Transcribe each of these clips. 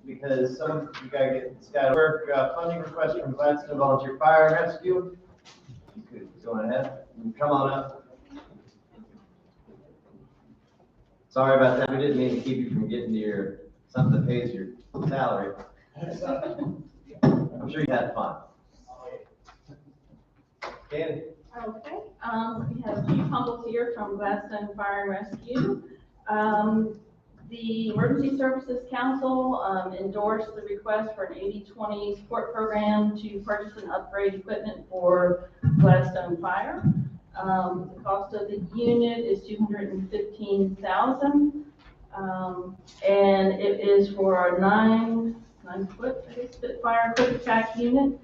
because you gotta get, it's gotta work, funding request from Gladstone Volunteer Fire and Rescue. You could go ahead and come on up. Sorry about that, we didn't mean to keep you from getting to your, something that pays your salary. I'm sure you had fun. Danny? Okay, we have Chief Humbles here from Gladstone Fire and Rescue. The Emergency Services Council endorsed the request for an 80-20 support program to purchase and upgrade equipment for Gladstone Fire. The cost of the unit is $215,000, and it is for a 9-foot Spitfire quick attack unit.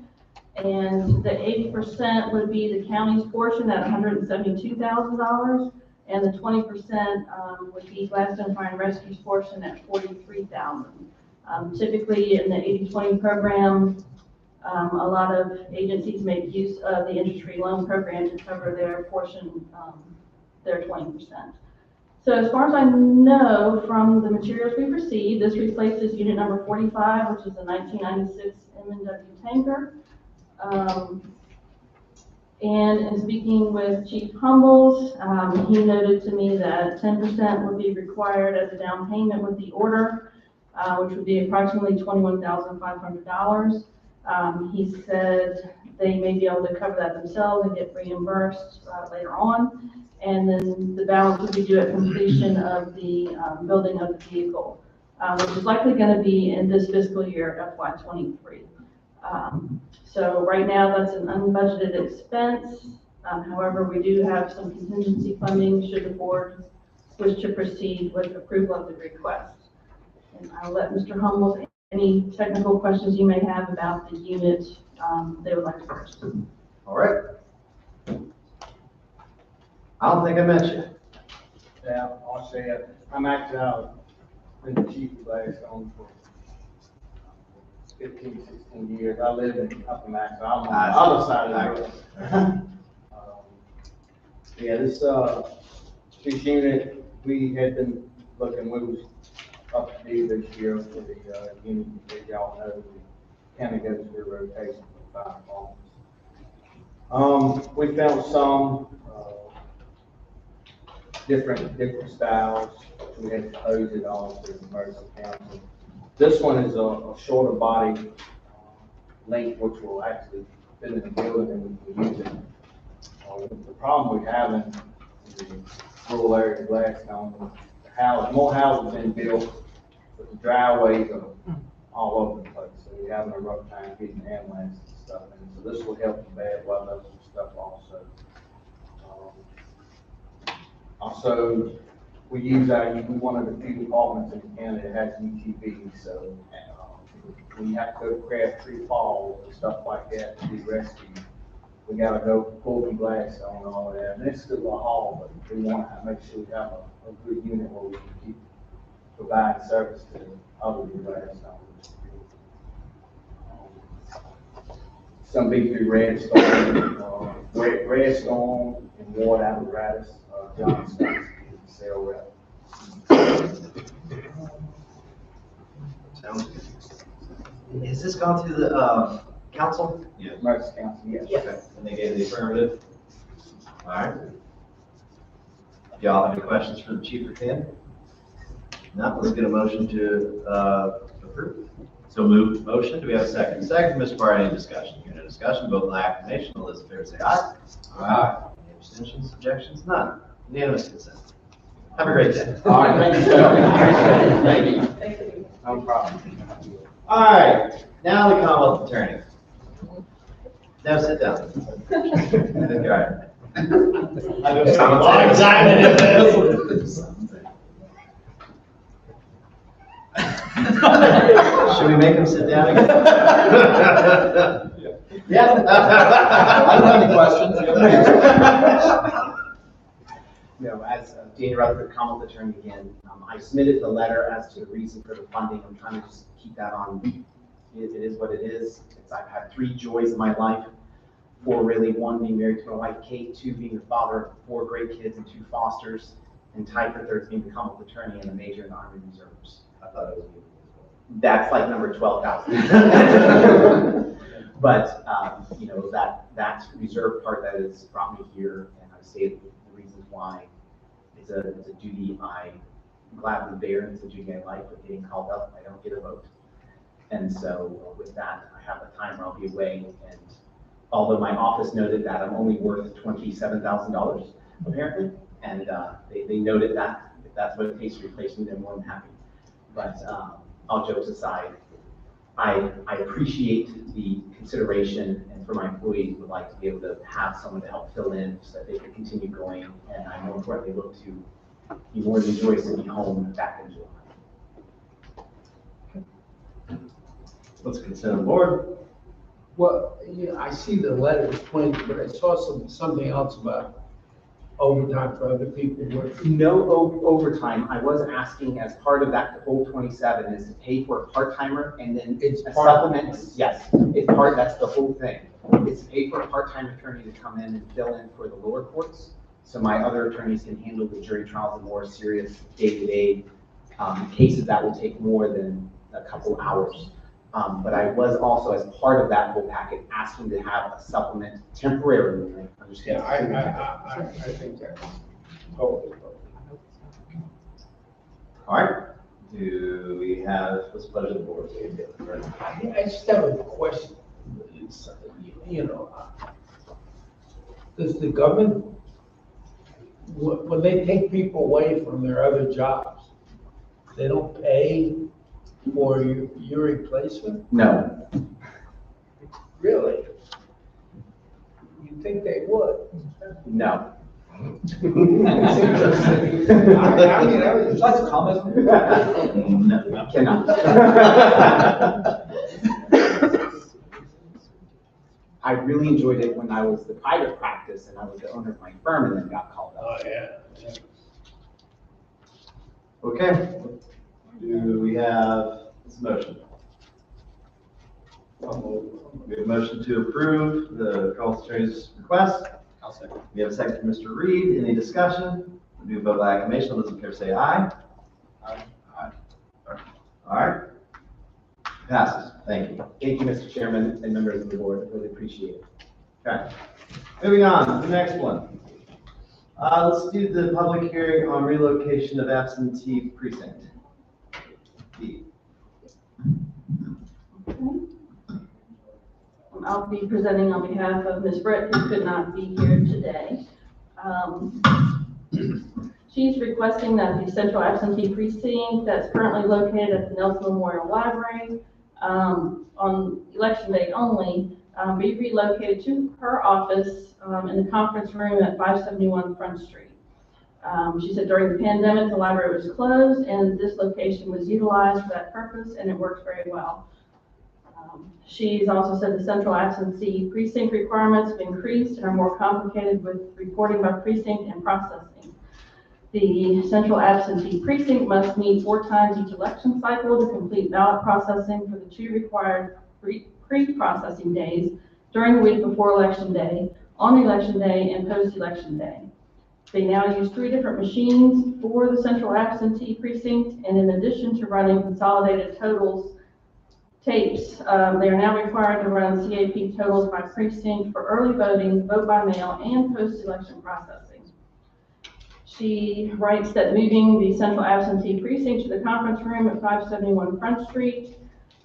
And the 80% would be the county's portion at $172,000, and the 20% would be Gladstone Fire and Rescue's portion at $43,000. Typically, in the 80-20 program, a lot of agencies make use of the interest-free loan program to cover their portion, their 20%. So as far as I know from the materials we've received, this replaces unit number 45, which is a 1996 M&W tanker. And in speaking with Chief Humbles, he noted to me that 10% would be required as a down payment with the order, which would be approximately $21,500. He said they may be able to cover that themselves and get reimbursed later on. And then the balance would be due at completion of the building of the vehicle, which is likely going to be in this fiscal year, FY23. So right now that's an unbudgeted expense. However, we do have some contingency funding should the board wish to proceed with approval of the request. And I'll let Mr. Humbles, any technical questions you may have about the unit they would like to purchase. All right. I don't think I met you. Yeah, I'll say it. I'm actually been the chief of Gladstone for 15, 16 years. I live in Upper Max. I'm on the other side of the road. Yeah, this unit, we had been looking, we was up to date this year for the unit. As y'all know, we kind of go through a rotation for 5 phones. We found some different styles. We had to close it on to the emergency council. This one is a shorter body length, which will actually fit in the building and we can use it. The problem we have in the rural area of Gladstone, more houses have been built, but the driveways are all over the place. So we're having a rough time getting ambulance and stuff in. So this will help the bad weather and stuff also. Also, we use we're one of the few departments in Canada that has UTV, so when you have to go to Crabtree Falls and stuff like that to be rescued, we got to go pull the glass on and all of that. And it's still a haul, but we want to make sure we have a good unit where we can keep providing service to other Gladstone. Some B3 Redstone and ward apparatus, John Scott. Sale rep. Has this gone through the council? Yeah. Emergency council, yes. Okay. And they gave the affirmative? All right. Do y'all have any questions for the chief or Ken? No, let's get a motion to approve. So moved. Motion. Do we have a second? Second, Ms. Barr, any discussion? Here, no discussion. Vote by acclamation. All those in favor say aye. Aye. Any abstentions? Objections? None. Unanimous consent. Have a great day. All right, thank you, sir. Thank you. Thank you. No problem. All right, now the Commonwealth Attorney. Now sit down. All right. Should we make him sit down again? Yeah. I don't have any questions. As Dean Rutherford, Commonwealth Attorney again, I submitted the letter as to the reason for the funding. I'm trying to just keep that on. It is what it is. I've had 3 joys in my life. 4 really. 1 being married to my wife, Kate. 2 being the father of 4 great kids and 2 fosters. And tied for 3rd being the Commonwealth Attorney and a major in the Army Reserves. I thought it was That's like number 12,000. But, you know, that reserve part that has brought me here, and I've stated the reasons why. It's a duty I gladly bear, and it's a duty I like, but getting called up, I don't get a vote. And so with that, I have a time where I'll be away, and although my office noted that I'm only worth $27,000 apparently, and they noted that, if that's what it takes to replace me, they're more than happy. But all jokes aside, I appreciate the consideration, and for my employees, would like to be able to have someone to help fill in so that they can continue going, and I more importantly look to be more than joyous to be home back in July. What's the consent of the board? Well, yeah, I see the letter explained, but I saw something else about overtime for other people working. No overtime. I was asking as part of that whole 27 is to pay for a part-timer and then It's a part- supplement. Yes, it's part, that's the whole thing. It's to pay for a part-time attorney to come in and fill in for the lower courts. So my other attorneys can handle the jury trials and more serious day-to-day cases that will take more than a couple hours. But I was also, as part of that whole packet, asking to have a supplement temporarily. I understand. Yeah, I think that's totally. All right. Do we have, what's the pleasure of the board? I just have a question. It's, you know, does the government, when they take people away from their other jobs, they don't pay for your replacement? No. Really? You think they would? No. I mean, I was Like to comment? No. Cannot. I really enjoyed it when I was the private practice and I was the owner of my firm and then got called up. Oh, yeah. Okay. Do we have this motion? We have a motion to approve the Carl's Attorney's request. I'll second. We have a second from Mr. Reed. Any discussion? We do vote by acclamation. All those in favor say aye. Aye. All right. Passes. Thank you. Thank you, Mr. Chairman and members of the board. I really appreciate it. Okay. Moving on to the next one. Let's do the public hearing on relocation of absentee precinct. B. I'll be presenting on behalf of Ms. Britt, who could not be here today. She's requesting that the central absentee precinct that's currently located at the Nelson Memorial Library on election day only be relocated to her office in the conference room at 571 Front Street. She said during the pandemic, the library was closed and this location was utilized for that purpose and it works very well. She's also said the central absentee precinct requirements have increased and are more complicated with reporting by precinct and processing. The central absentee precinct must meet 4 times each election cycle to complete ballot processing for the 2 required pre-processing days during the week before election day, on election day, and post-election day. They now use 3 different machines for the central absentee precinct, and in addition to running consolidated totals tapes, they are now required to run CAP totals by precinct for early voting, vote by mail, and post-election processing. She writes that moving the central absentee precinct to the conference room at 571 Front Street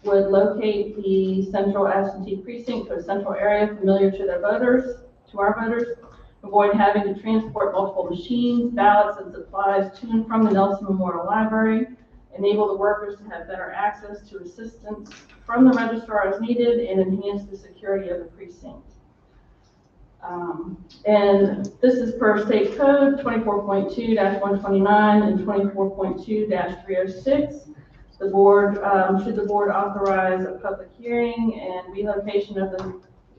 would locate the central absentee precinct to a central area familiar to their voters, to our voters, avoid having to transport multiple machines, ballots, and supplies to and from the Nelson Memorial Library, enable the workers to have better access to assistance from the registrar as needed, and enhance the security of the precinct. And this is per state code 24.2-129 and 24.2-306. The board, should the board authorize a public hearing and relocation of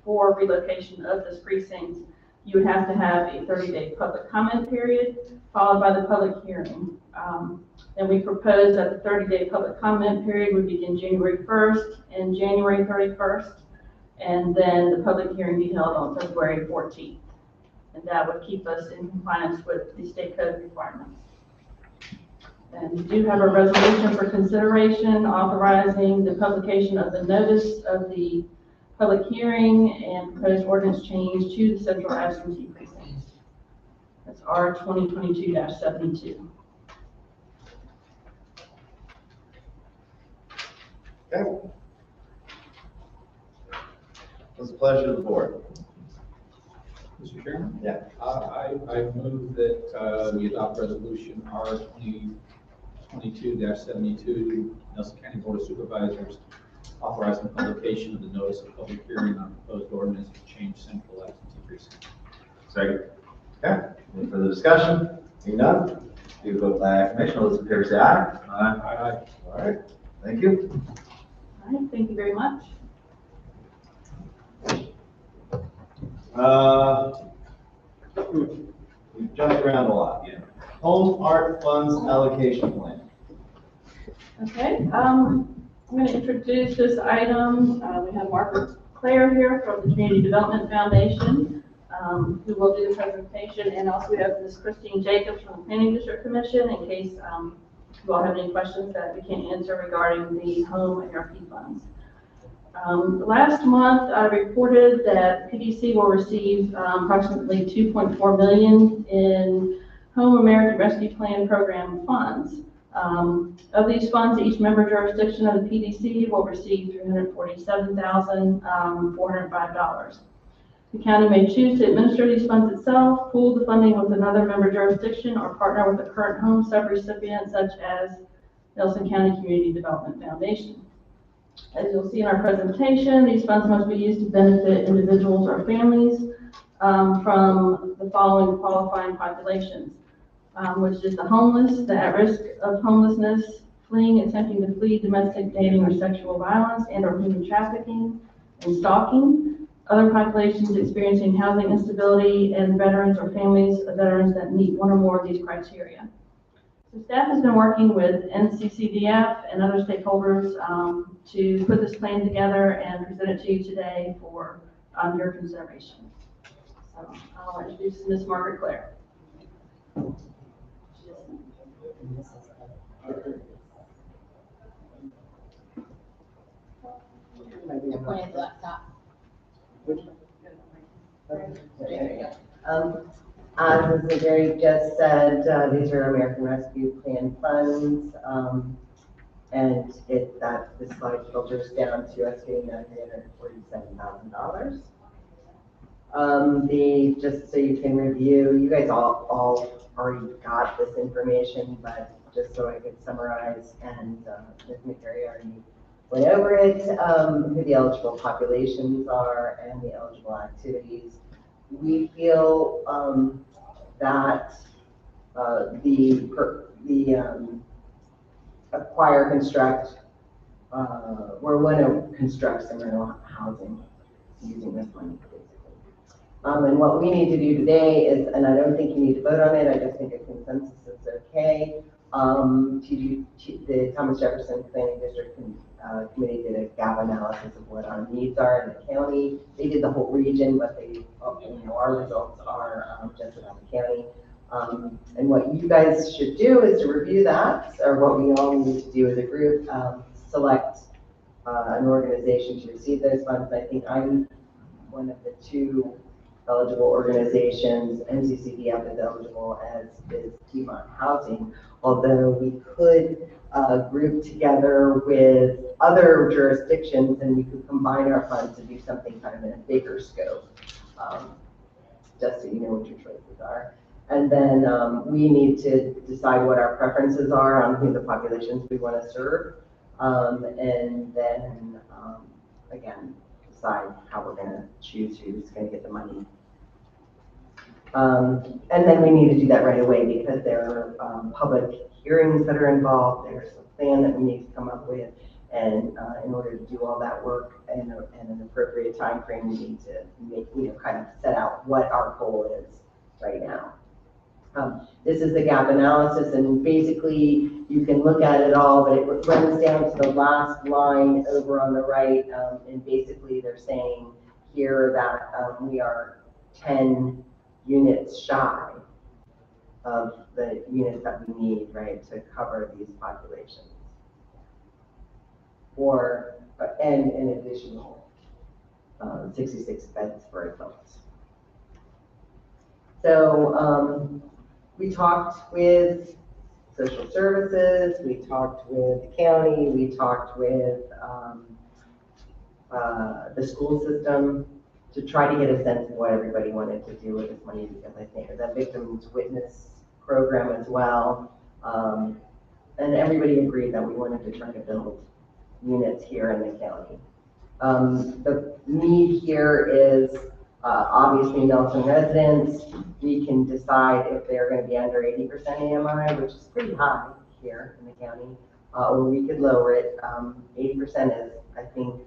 relocation of this precinct, you would have to have a 30-day public comment period followed by the public hearing. And we propose that the 30-day public comment period would begin January 1st and January 31st, and then the public hearing be held on February 14th. And that would keep us in compliance with the state code requirements. And we do have a resolution for consideration authorizing the publication of the notice of the public hearing and proposed ordinance change to the central absentee precinct. That's R 2022-72. Okay. What's the pleasure of the board? Mr. Chairman? Yeah. I move that we adopt resolution R 2022-72, Nelson County Board of Supervisors, authorizing publication of the notice of public hearing on proposed ordinance to change central absentee precinct. Second. Okay, any further discussion? Seeing none, we vote by acclamation. All those in favor say aye. Aye. All right, thank you. All right, thank you very much. We've jumped around a lot. Yeah. Home art funds allocation plan. Okay, I'm going to introduce this item. We have Margaret Claire here from the Community Development Foundation, who will do the presentation, and also we have Ms. Christine Jacobs from the Planning District Commission in case you all have any questions that we can't answer regarding the home ARP funds. Last month, I reported that PDC will receive approximately $2.4 million in Home American Rescue Plan Program funds. Of these funds, each member jurisdiction of the PDC will receive $347,405. The county may choose to administer these funds itself, pool the funding with another member jurisdiction, or partner with a current home subrecipient such as Nelson County Community Development Foundation. As you'll see in our presentation, these funds must be used to benefit individuals or families from the following qualifying populations, which is the homeless, the at risk of homelessness, fleeing, attempting to flee domestic, dating, or sexual violence and or human trafficking and stalking, other populations experiencing housing instability, and veterans or families of veterans that meet one or more of these criteria. So staff has been working with NCCDF and other stakeholders to put this plan together and present it to you today for your consideration. So I'll introduce Ms. Margaret Claire. Pointing laptop. As Mr. Gary just said, these are American Rescue Plan funds, and this slide filters down to us getting $347,000. Just so you can review, you guys all already got this information, but just so I could summarize, and Ms. McCary already went over it, who the eligible populations are and the eligible activities. We feel that the acquire, construct, we're going to construct some rental housing using this money, basically. And what we need to do today is, and I don't think you need to vote on it, I just think a consensus is okay, the Thomas Jefferson Planning District Committee did a gap analysis of what our needs are in the county. They did the whole region, but our results are just about the county. And what you guys should do is to review that, or what we all need to do as a group, select an organization to receive those funds. I think I'm one of the two eligible organizations. NCCDF is eligible, as is Piedmont Housing, although we could group together with other jurisdictions and we could combine our funds to do something kind of in a bigger scope, just so you know what your choices are. And then we need to decide what our preferences are on who the populations we want to serve, and then again decide how we're going to choose who's going to get the money. And then we need to do that right away because there are public hearings that are involved. There's a plan that we need to come up with, and in order to do all that work in an appropriate time frame, we need to make, kind of set out what our goal is right now. This is the gap analysis, and basically you can look at it all, but it runs down to the last line over on the right, and basically they're saying here that we are 10 units shy of the units that we need, right, to cover these populations. Or, and an additional 66 beds for adults. So we talked with social services, we talked with the county, we talked with the school system to try to get a sense of what everybody wanted to do with this money, because I think the victims witness program as well. And everybody agreed that we wanted to try to build units here in the county. The need here is obviously Nelson residents. We can decide if they're going to be under 80% AMI, which is pretty high here in the county, or we could lower it. 80% is, I think,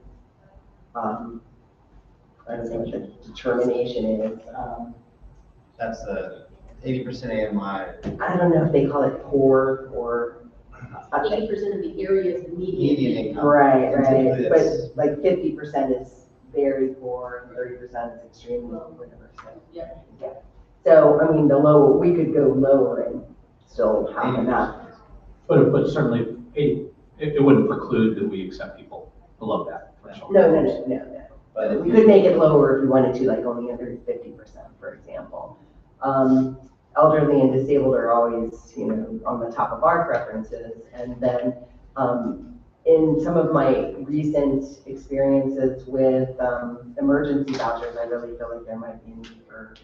I don't know what the determination is. That's the 80% AMI. I don't know if they call it poor or. 80% of the area is median. Median income. Right, And typically but it's- like 50% is very poor and 30% is extremely low, whatever, so. Yeah. Yeah. So, I mean, the low, we could go lower and still have enough. But certainly, it wouldn't preclude that we accept people below that threshold. No. But if We could make it lower if we wanted to, like only under 50%, for example. Elderly and disabled are always, on the top of our preferences. And then in some of my recent experiences with emergency vouchers, I really feel like there might be a need for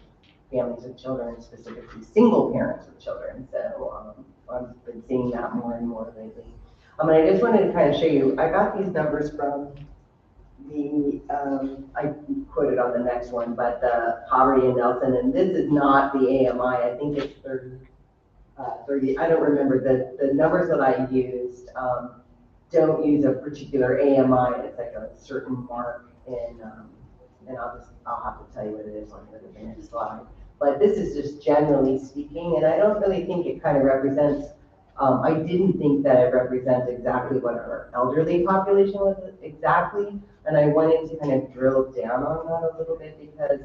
families with children, specifically single parents with children. So I've been seeing that more and more lately. And I just wanted to kind of show you, I got these numbers from I quoted on the next one, but the poverty in Nelson, and this is not the AMI, I think it's 30, I don't remember, the numbers that I used don't use a particular AMI, it's like a certain mark, and I'll have to tell you what it is on the next slide. But this is just generally speaking, and I don't really think it kind of represents, I didn't think that it represents exactly what our elderly population was exactly, and I wanted to kind of drill down on that a little bit because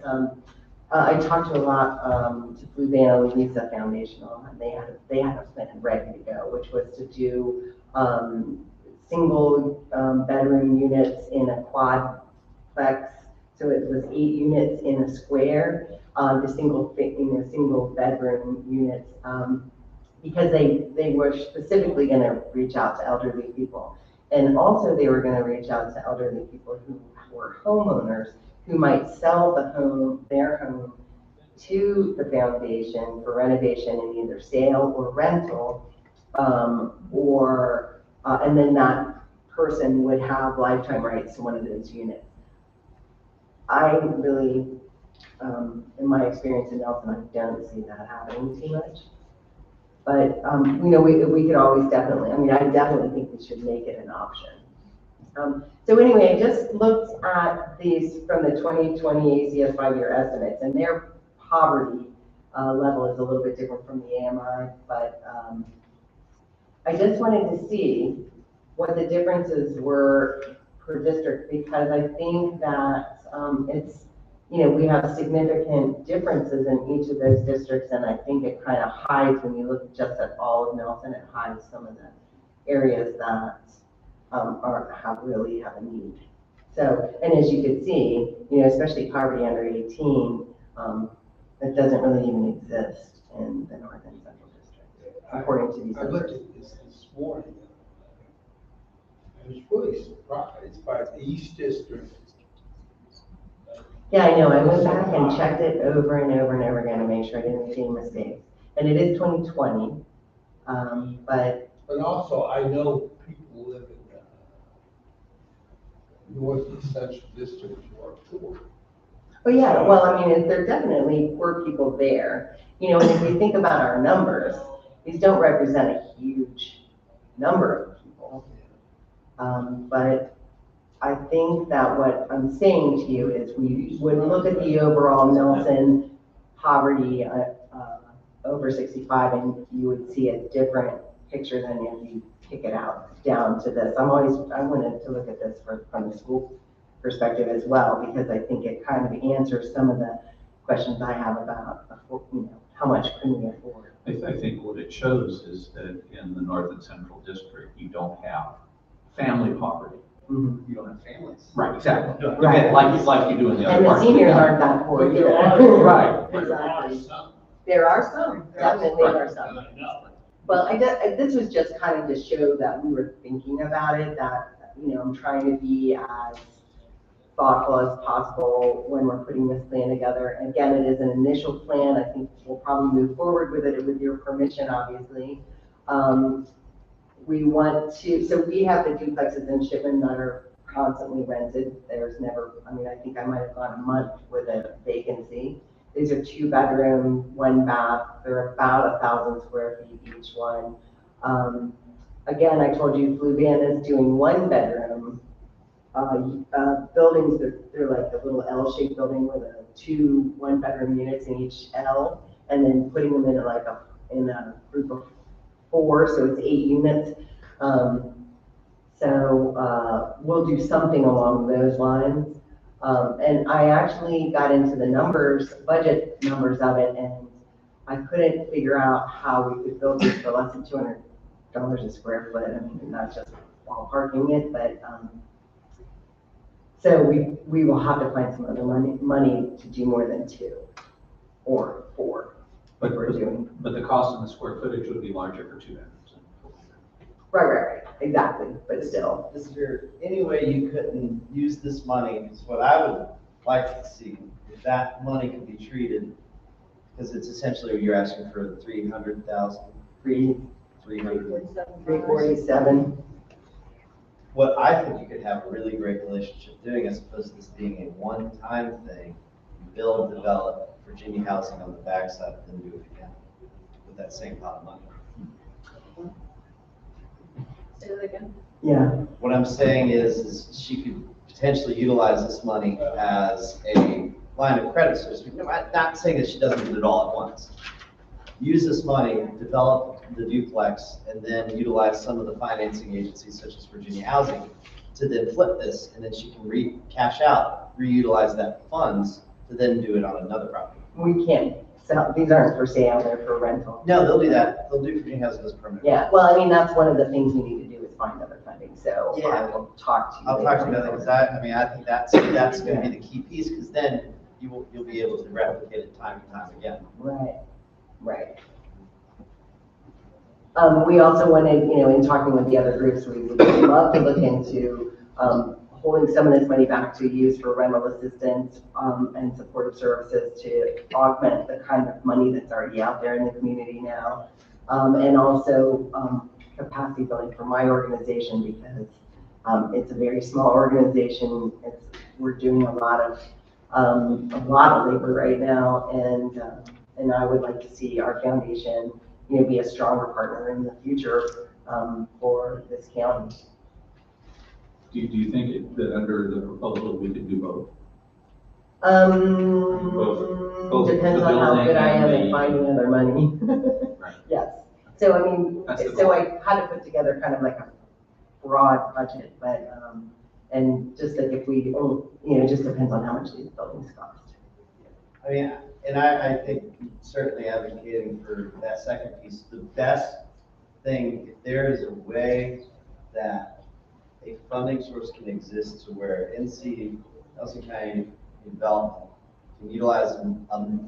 I talked to a lot to Blue Van Lisa Foundation, and they had a plan ready to go, which was to do single bedroom units in a quadplex. So it was 8 units in a square, the single bedroom units, because they were specifically going to reach out to elderly people. And also they were going to reach out to elderly people who were homeowners who might sell their home to the foundation for renovation in either sale or rental, and then that person would have lifetime rights to one of those units. I really, in my experience in Nelson, I don't see that happening too much. But, we could always definitely, I definitely think we should make it an option. So anyway, I just looked at these from the 2020 ACS 5-year estimates, and their poverty level is a little bit different from the AMI, but I just wanted to see what the differences were per district, because I think that it's, we have significant differences in each of those districts, and I think it kind of hides, when you look just at all of Nelson, it hides some of the areas that really have a need. So, and as you can see, especially poverty under 18, that doesn't really even exist in the North and Central District, according to these I looked numbers. at this morning. I was really surprised by the East District. Yeah, I know, I went back and checked it over and over and over again to make sure I didn't make any mistakes. And it is 2020, but. But also, I know people who live in North and Central District who are poor. Oh, yeah, well, there are definitely poor people there. And if we think about our numbers, these don't represent a huge number of people. But I think that what I'm saying to you is we would look at the overall Nelson poverty over 65, and you would see a different picture than if you pick it out down to this. I wanted to look at this from the school perspective as well, because I think it kind of answers some of the questions I have about, how much can we afford. I think what it shows is that in the North and Central District, you don't have family poverty. Mhm. You don't have families. Right, exactly. Right. Like you do in the other And the parts of the seniors county. aren't that poor But there either. are- Right. Exactly. There are some, definitely there are some. Well, this was just kind of to show that we were thinking about it, that, you know, I'm trying to be as thoughtful as possible when we're putting this plan together. Again, it is an initial plan. I think we'll probably move forward with it with your permission, obviously. We want to, so we have the duplexes in Shipman that are constantly rented. There's never, I mean, I think I might have gone a month with a vacancy. These are 2-bedroom, 1 bath. They're about 1,000 square feet each one. Again, I told you Fluvan is doing 1-bedroom buildings. They're like a little L-shaped building with 2 1-bedroom units in each L, and then putting them in in a group of 4, so it's 8 units. We'll do something along those lines. And I actually got into the budget numbers of it, and I couldn't figure out how we could build this for less than $200 a square foot. I mean, not just ballparking it, but, so we will have to find some other money to do more than 2 or 4. But we're doing. the cost and the square footage would be larger for 2 bedrooms. Right, exactly, but still. Is there any way you couldn't use this money, is what I would like to see, if that money could be treated, because it's essentially, you're asking for 300,000, 347. What I think you could have a really great relationship doing, as opposed to this being a one-time thing, build, develop Virginia housing on the backside, and then do it again with that same pot of money. Say that again. Yeah, What I'm saying is she could potentially utilize this money as a line of credit, so to speak. No, I'm not saying that she doesn't do it all at once. Use this money, develop the duplex, and then utilize some of the financing agencies such as Virginia Housing to then flip this, and then she can cash out, reutilize that funds to then do it on another property. we can't sell, these aren't for sale, they're for rental. No, they'll do that. They'll do Virginia Housing as permanent. Yeah, well, I mean, that's one of the things we need to do is find other funding, so Yeah. I will talk to you. I'll talk to you later. about that, because I think that's gonna be the key piece, because then you'll be able to replicate it time and time again. Right. We also wanted, in talking with the other groups, we would love to look into, holding some of this money back to use for rental assistance, and supportive services to augment the kind of money that's already out there in the community now. And also, capacity building for my organization, because, it's a very small organization. We're doing a lot of labor right now, and I would like to see our foundation, be a stronger partner in the future, for this county. Do you think that under the proposal, we could do both? Both Depends the on how building good I am and at the- finding other money. Right. Yes, so I mean, That's the so goal. I had to put together kind of like a broad budget, but, and just like if we, it just depends on how much these buildings cost. I mean, and I think certainly advocating for that second piece, the best thing, if there is a way that a funding source can exist to where Nelson County Development can utilize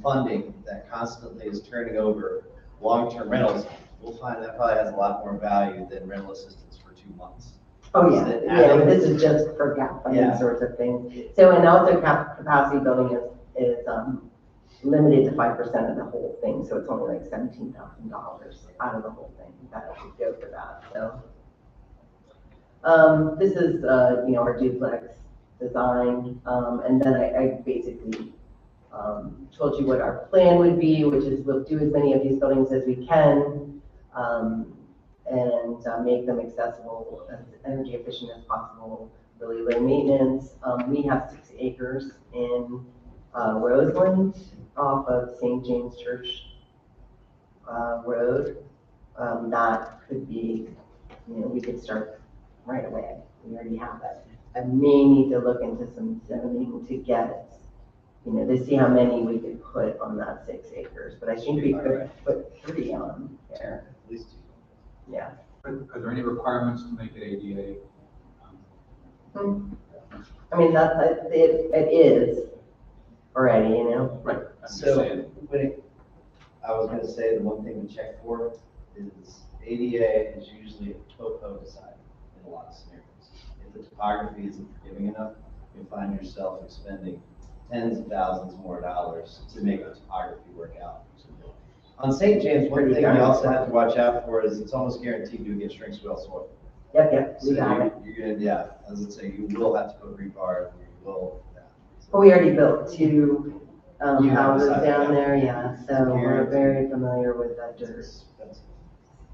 funding that constantly is turning over long-term rentals, we'll find that probably has a lot more value than rental assistance for 2 months. Oh, yeah, but this is just for gap funding Yeah. sorts of things. So, and also capacity building is limited to 5% of the whole thing, so it's only like $17,000 out of the whole thing that would go for that, so. This is, our duplex design, and then I basically, told you what our plan would be, which is we'll do as many of these buildings as we can, and make them accessible, as energy efficient as possible, really low maintenance. We have 6 acres in Roseland off of St. James Church Road. That could be, we could start right away. We already have it. I may need to look into some zoning to get to see how many we could put on that 6 acres, but I think we could put 3 on there, At least yeah. Are there any requirements to make it ADA? I mean, it is already, Right. So, I was gonna say, the one thing to check for is ADA is usually a topo design in a lot of scenarios. If the topography isn't forgiving enough, you'll find yourself expending tens of thousands more dollars to make the topography work out. On St. James, one thing you also have to watch out for is it's almost guaranteed you'll get shrink swell soil. Yep, So we got it. you're gonna, yeah, as I say, you will have to put rebar, you will. But we already built 2 You have houses decided down that. there, yeah, so we're Guaranteed. very familiar with that dirt, That's-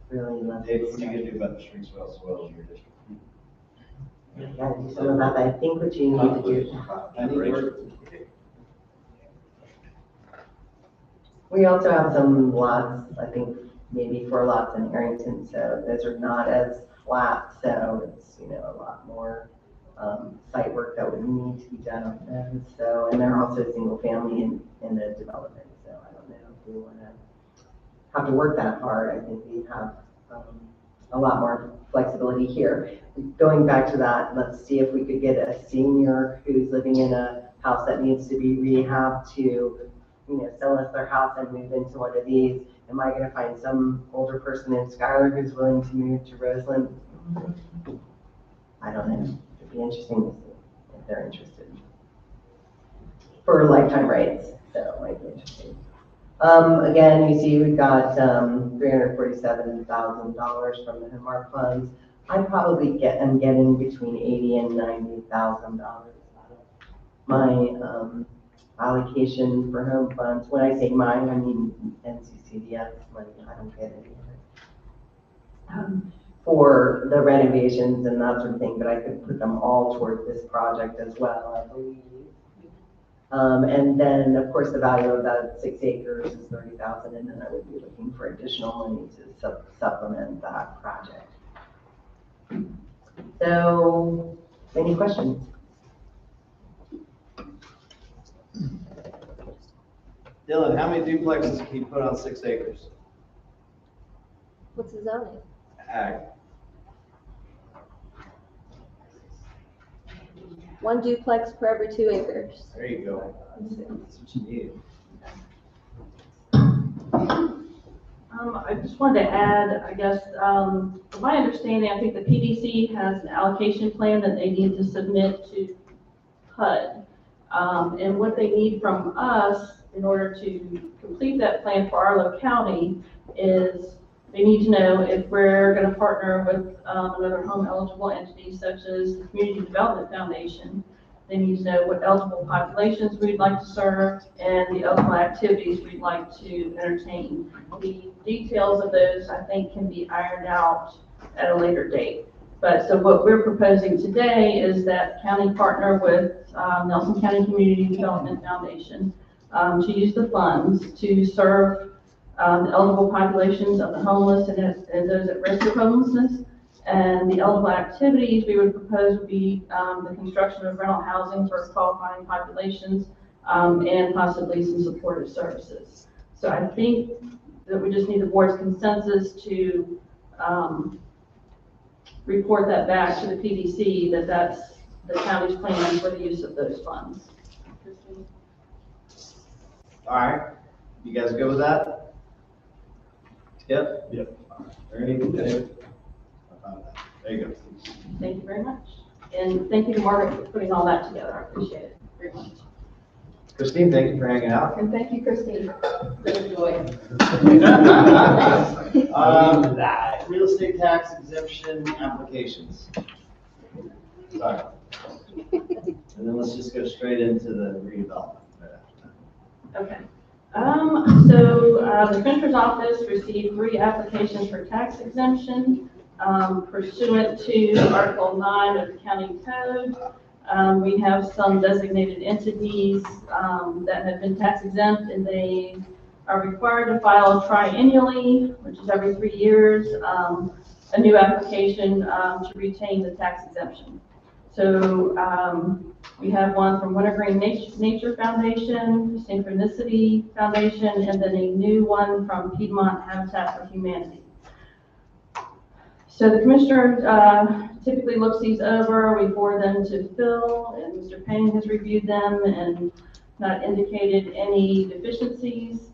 really love Dave, it. what are you gonna do about the shrink swell soil in your district? You gotta do something about that, I think what you need to do. I need work. We also have some lots, I think maybe 4 lots in Harrington, so those are not as flat, so it's, a lot more site work that would need to be done on those. So, and they're also single family in the development, so I don't know if we want to have to work that hard. I think we have a lot more flexibility here. Going back to that, let's see if we could get a senior who's living in a house that needs to be rehabbed to sell us their house and move into one of these. Am I gonna find some older person in Schuyler who's willing to move to Roseland? I don't know. It'd be interesting to see if they're interested. For lifetime rights, so it might be interesting. Again, you see we've got $347,000 from the Hemmark funds. I probably am getting between $80,000 and $90,000 my allocation for home funds. When I say mine, I mean NCCDF money. I don't get any of it. For the renovations and that sort of thing, but I could put them all towards this project as well, I believe. And then, of course, the value of that 6 acres is $30,000, and then I would be looking for additional money to supplement that project. So, any questions? Dylan, how many duplexes can you put on 6 acres? What's the zoning? Ag. 1 duplex per every 2 acres. There you go. That's what you need. I just wanted to add, I guess, from my understanding, I think the PDC has an allocation plan that they need to submit to HUD. And what they need from us in order to complete that plan for our locality is they need to know if we're going to partner with another home eligible entity such as the Community Development Foundation. They need to know what eligible populations we'd like to serve and the eligible activities we'd like to entertain. The details of those, I think, can be ironed out at a later date. But so what we're proposing today is that county partner with Nelson County Community Development Foundation to use the funds to serve the eligible populations of the homeless and those at risk of homelessness. And the eligible activities we would propose would be the construction of rental housing for qualifying populations and possibly some supportive services. So I think that we just need the board's consensus to report that back to the PDC that that's the county's plan for the use of those funds. All right, you guys good with that? Yep. Yep. Ernie, Dave? There you go. Thank you very much. And thank you to Margaret for putting all that together. I appreciate it very much. Christine, thank you for hanging out. And thank you, Christine. Good joy. Real estate tax exemption applications. Sorry. And then let's just go straight into the redevelopment right after that. Okay. So the Treasurer's Office received 3 applications for tax exemption pursuant to Article 9 of the County Code. We have some designated entities that have been tax exempt, and they are required to file triennially, which is every 3 years, a new application to retain the tax exemption. So We have one from Wintergreen Nature Foundation, Synchronicity Foundation, and then a new one from Piedmont Habitat for Humanity. So the commissioner typically looks these over. We forward them to Phil, and Mr. Payne has reviewed them and not indicated any deficiencies.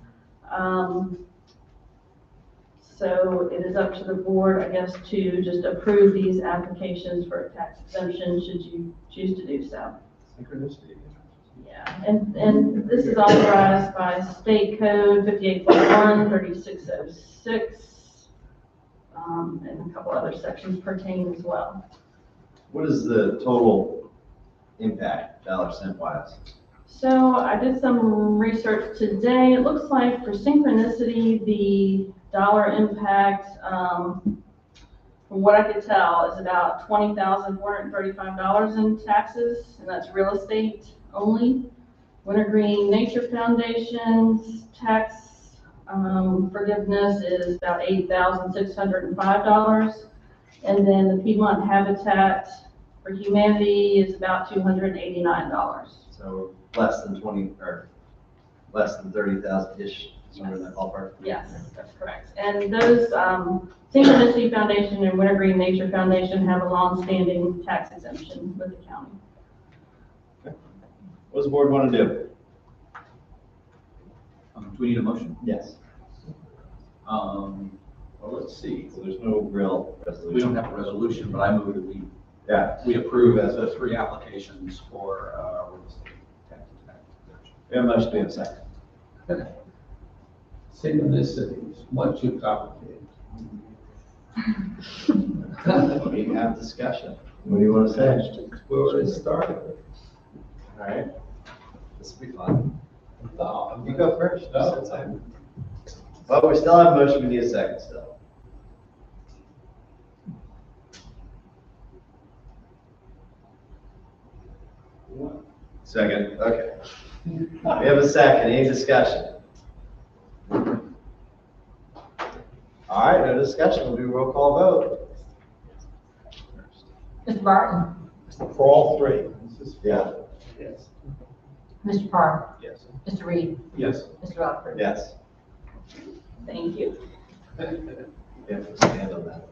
So it is up to the board, I guess, to just approve these applications for a tax exemption should you choose to do so. Synchronicity. Yeah, and this is authorized by State Code 58.1, 3606, and a couple other sections pertain as well. What is the total impact, dollar cent wise? So I did some research today. It looks like for Synchronicity, the dollar impact, from what I could tell, is about $20,435 in taxes, and that's real estate only. Wintergreen Nature Foundation's tax forgiveness is about $8,605, and then the Piedmont Habitat for Humanity is about $289. So less than 20, or less than 30,000-ish, somewhere in that ballpark? Yes, that's correct. And those, Synchronicity Foundation and Wintergreen Nature Foundation have a long-standing tax exemption with the county. What does the board want to do? Do we need a motion? Yes. Well, let's see. So there's no real resolution. We don't have a resolution, but I move that we Yeah, approve as the 3 applications for real estate tax exemption. we have a motion, we have a second. Synchronicity is much too complicated. We have discussion. What do you want to say? We already started. All right. This will be fun. No, You go first. You No. said something. Well, we still have a motion, we need a second still. Second, okay. We have a second, any discussion? All right, no discussion, we'll do a roll call vote. Mr. Barton? For all three. Yeah. Yes. Mr. Parr? Yes. Mr. Reed? Yes. Mr. Rutherford? Yes. Thank you. We have to stand on that.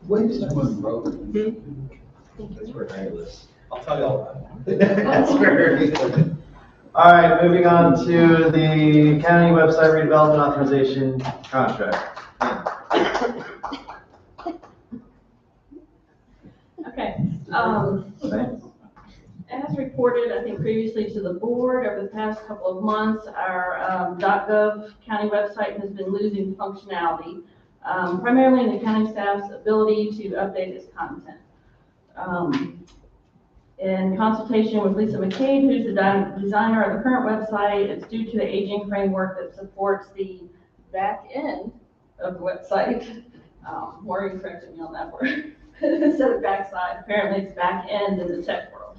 When is Monroe? That's where I live. I'll tell you all about it. That's very good. All right, moving on to the county website redevelopment authorization contract. Okay. Thanks. As reported, I think previously to the board, over the past couple of months, our .gov county website has been losing functionality, primarily in the county staff's ability to update its content. In consultation with Lisa McCabe, who's the designer of the current website, it's due to the aging framework that supports the back end of the website. Maureen corrected me on that word. Instead of backside, apparently it's back end in the tech world.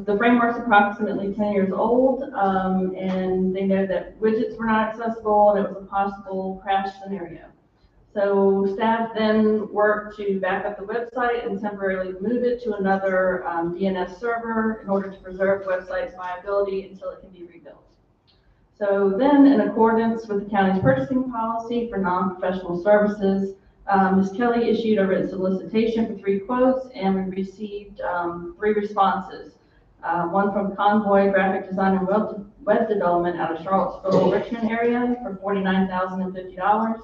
The framework's approximately 10 years old, and they know that widgets were not accessible and it was a possible crash scenario. So staff then worked to back up the website and temporarily move it to another DNS server in order to preserve the website's viability until it can be rebuilt. So then, in accordance with the county's purchasing policy for non-professional services, Ms. Kelly issued a written solicitation for 3 quotes, and we received 3 responses. One from Convoy Graphic Design and Web Development out of Charlottesville, Richmond area for $49,050.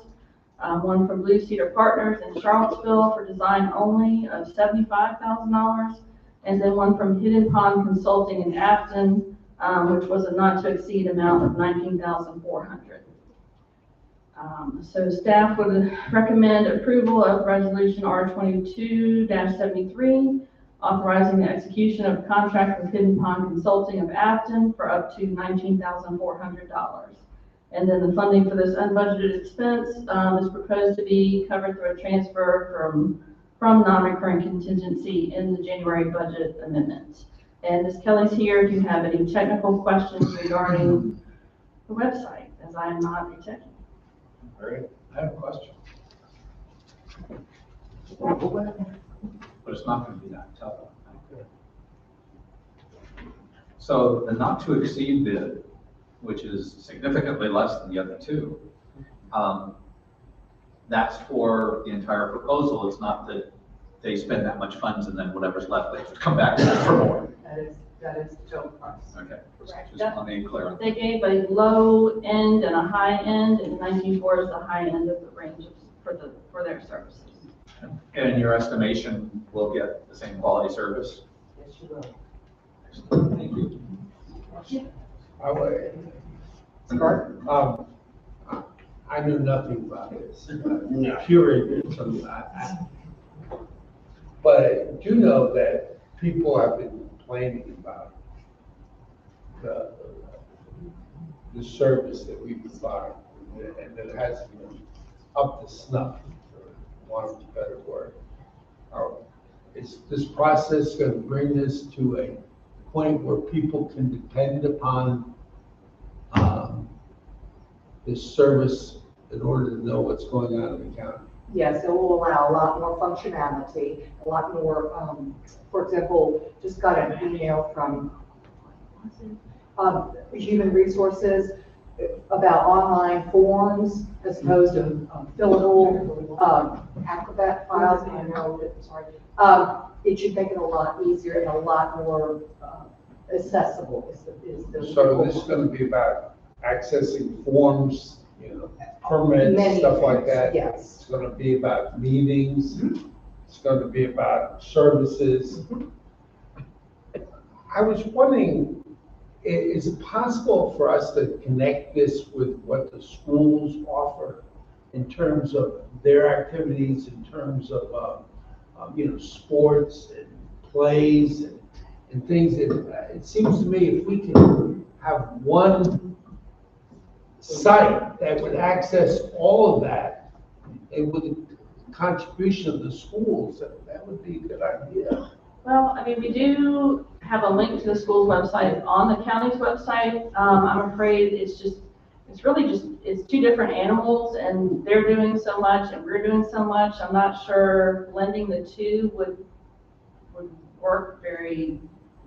One from Blue Cedar Partners in Charlottesville for design only of $75,000. And then one from Hidden Pond Consulting in Afton, which was a not to exceed amount of $19,400. So staff would recommend approval of resolution R22-73, authorizing the execution of a contract with Hidden Pond Consulting of Afton for up to $19,400. And then the funding for this unbudgeted expense is proposed to be covered through a transfer from non-recurring contingency in the January budget amendment. And Ms. Kelly's here if you have any technical questions regarding the website, as I am not a techie. All right. I have a question. But it's not going to be that. So the not to exceed bid, which is significantly less than the other two, that's for the entire proposal. It's not that they spend that much funds and then whatever's left, they have to come back for more. That is the total price. Okay, Correct. just want to be clear on that. They gave a low end and a high end, and 19.4 is the high end of the range for their services. And in your estimation, we'll get the same quality service? Yes, you will. Excellent. Thank you. I would, I knew nothing about this. Pure ignorance. But I do know that people have been complaining about the service that we provide, and that it hasn't been up to snuff, for want of a better word. Is this process going to bring this to a point where people can depend upon this service in order to know what's going on in the county? Yes, it will allow a lot more functionality, a lot more, for example, just got an email from Human Resources about online forms as opposed to fillable Acrobat files. I know that, sorry. It should make it a lot easier and a lot more accessible is the. So this is going to be about accessing forms, permits, Many stuff like things, that? yes. It's going to be about meetings, it's going to be about services. I was wondering, is it possible for us to connect this with what the schools offer in terms of their activities, in terms of, sports and plays and things? It seems to me if we can have one site that would access all of that, and with the contribution of the schools, that would be a good idea. Well, I mean, we do have a link to the school's website on the county's website. I'm afraid it's two different animals, and they're doing so much and we're doing so much. I'm not sure blending the two would work very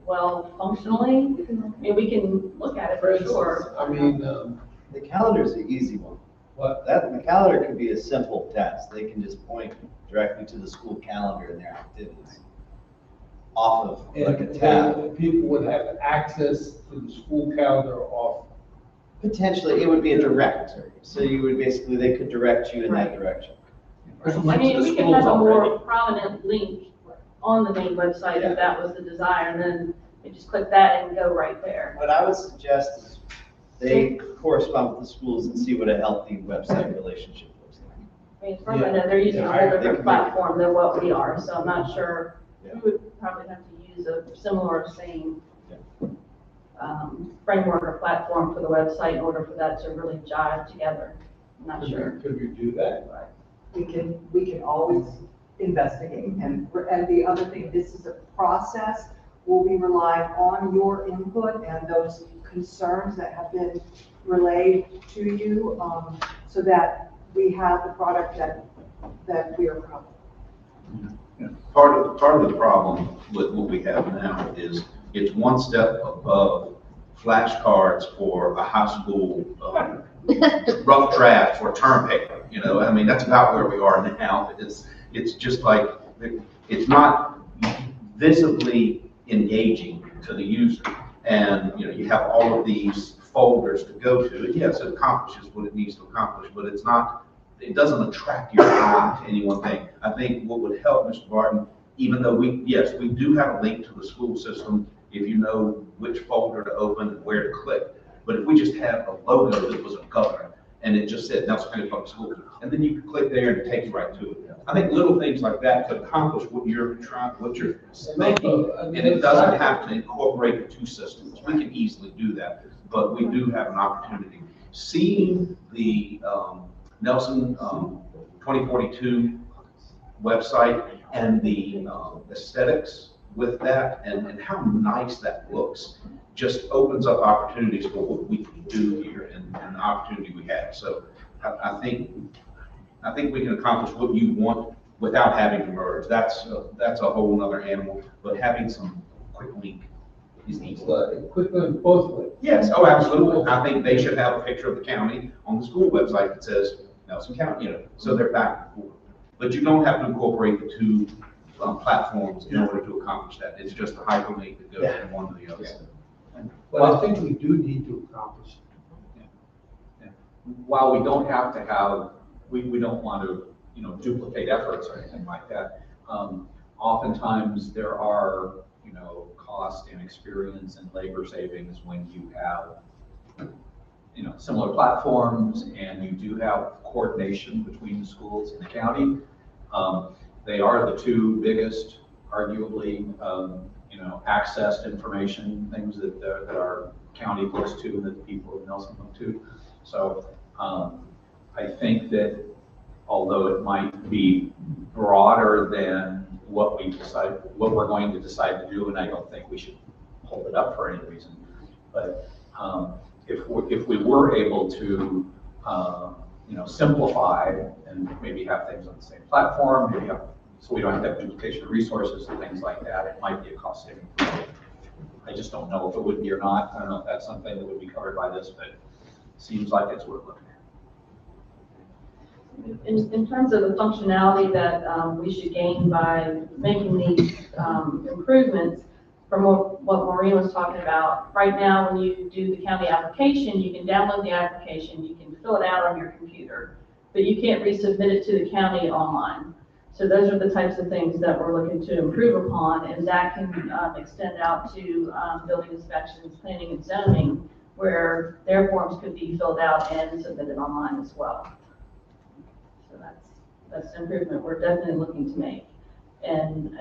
well functionally. I mean, we can look at it for sure. I mean, The calendar's the easy one. what, The calendar could be a simple test. They can just point directly to the school calendar and their activities off of like a tab. and people would have access to the school calendar off. Potentially, it would be a direct, so they could direct you in that direction. I mean, we could have a more prominent link on the main website Yeah. if that was the desire, and then you just click that and go right there. What I would suggest is they correspond with the schools and see what a healthy website relationship looks like. I mean, from they're using a whole different platform than what we are, so I'm not sure. Yeah. We would probably have to use a similar same Yeah. framework or platform for the website in order for that to really jive together. I'm not sure. Could we do that? We can always investigate, and the other thing, this is a process. We'll be relying on your input and those concerns that have been relayed to you, so that we have the product that we are proud of. Yeah. Part of the problem with what we have now is it's one step above flashcards for a high school rough draft or term paper. I mean, that's about where we are now. It's just like, it's not visibly engaging to the user. And, you have all of these folders to go to. Yes, it accomplishes what it needs to accomplish, but it doesn't attract your eye to any one thing. I think what would help, Mr. Barton, even though we do have a link to the school system, if you know which folder to open and where to click. But if we just had a logo that was a color and it just said Nelson County Public Schools, and then you could click there and take you right to it. I think little things like that could accomplish what you're thinking, and it doesn't have to incorporate the two systems. We can easily do that, but we do have an opportunity. Seeing the Nelson 2042 website and the aesthetics with that and how nice that looks just opens up opportunities for what we can do here and the opportunity we have. So I think we can accomplish what you want without having to merge. That's a whole nother animal, but having some quick link These needs. But put them both ways. Yes, oh, absolutely. I think they should have a picture of the county on the school website that says Nelson County, so they're back and forth. But you don't have to incorporate the two platforms in order to accomplish that. It's just a hyperlink that goes from one to the other. But I think we do need to accomplish it. While we don't have to have, we don't want to, duplicate efforts or anything like that. Oftentimes there are, cost and experience and labor savings when you have, similar platforms and you do have coordination between the schools and the county. They are the two biggest, arguably, accessed information things that our county looks to, that the people of Nelson look to. So I think that although it might be broader than what we're going to decide to do, and I don't think we should hold it up for any reason, but if we were able to simplify and maybe have things on the same platform, so we don't have to have duplication of resources and things like that, it might be a cost saving. I just don't know if it would be or not. I don't know if that's something that would be covered by this, but it seems like it's worth looking at. In terms of the functionality that we should gain by making these improvements, from what Maureen was talking about, right now when you do the county application, you can download the application, you can fill it out on your computer, but you can't resubmit it to the county online. So those are the types of things that we're looking to improve upon, and that can extend out to building inspections, planning and zoning, where their forms could be filled out and submitted online as well. So that's an improvement we're definitely looking to make. And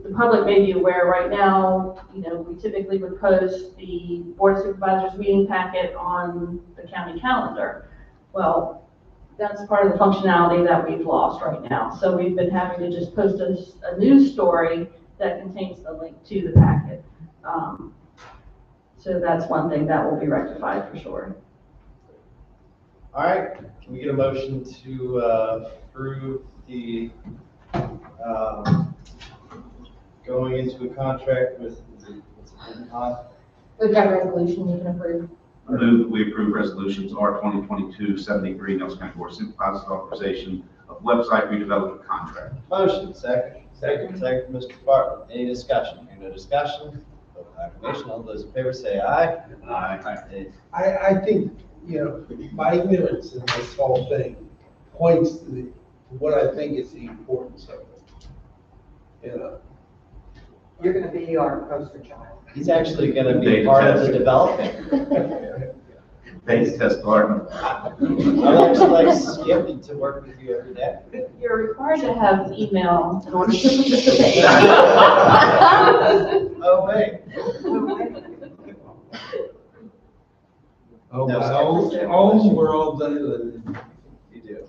the public may be aware right now, we typically would post the Board of Supervisors meeting packet on the county calendar. Well, that's part of the functionality that we've lost right now. So we've been having to just post a news story that contains the link to the packet. So that's one thing that will be rectified for sure. All right, can we get a motion to approve the going into a contract with, We've got a resolution you can approve. I move we approve resolutions R 2022-73, Nelson County Board of Supervisors authorization of website redevelopment contract. motion, second. Second, Mr. Bartlett. Any discussion? Hearing no discussion, vote by acclamation. All those in favor say aye. Aye. I think, my ignorance in this whole thing points to what I think is the importance of it. You're gonna be our poster child. He's actually gonna be part of the development. Beta test garden. I'd actually like Skippy to work with you every day. You're required to have email in order to participate. Oh, wait. Oh, No, my own world, You do.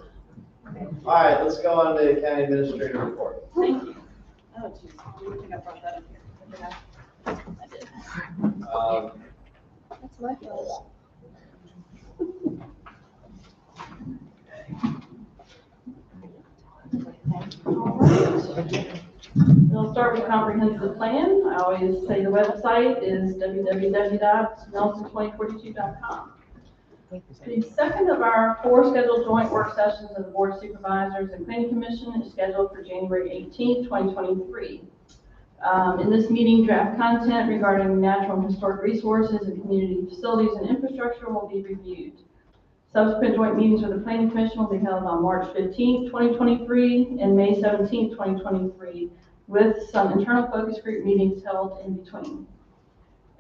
All right, let's go on to the county administrator report. Thank you. Oh, geez, I don't think I brought that up here. I did. That's my fault. We'll start with comprehensive plan. I always say the website is www.nelson2042.com. The second of our 4 scheduled joint work sessions of the Board of Supervisors and Planning Commission is scheduled for January 18th, 2023. In this meeting, draft content regarding natural and historic resources and community facilities and infrastructure will be reviewed. Subsequent joint meetings with the Planning Commission will be held on March 15th, 2023 and May 17th, 2023, with some internal focus group meetings held in between.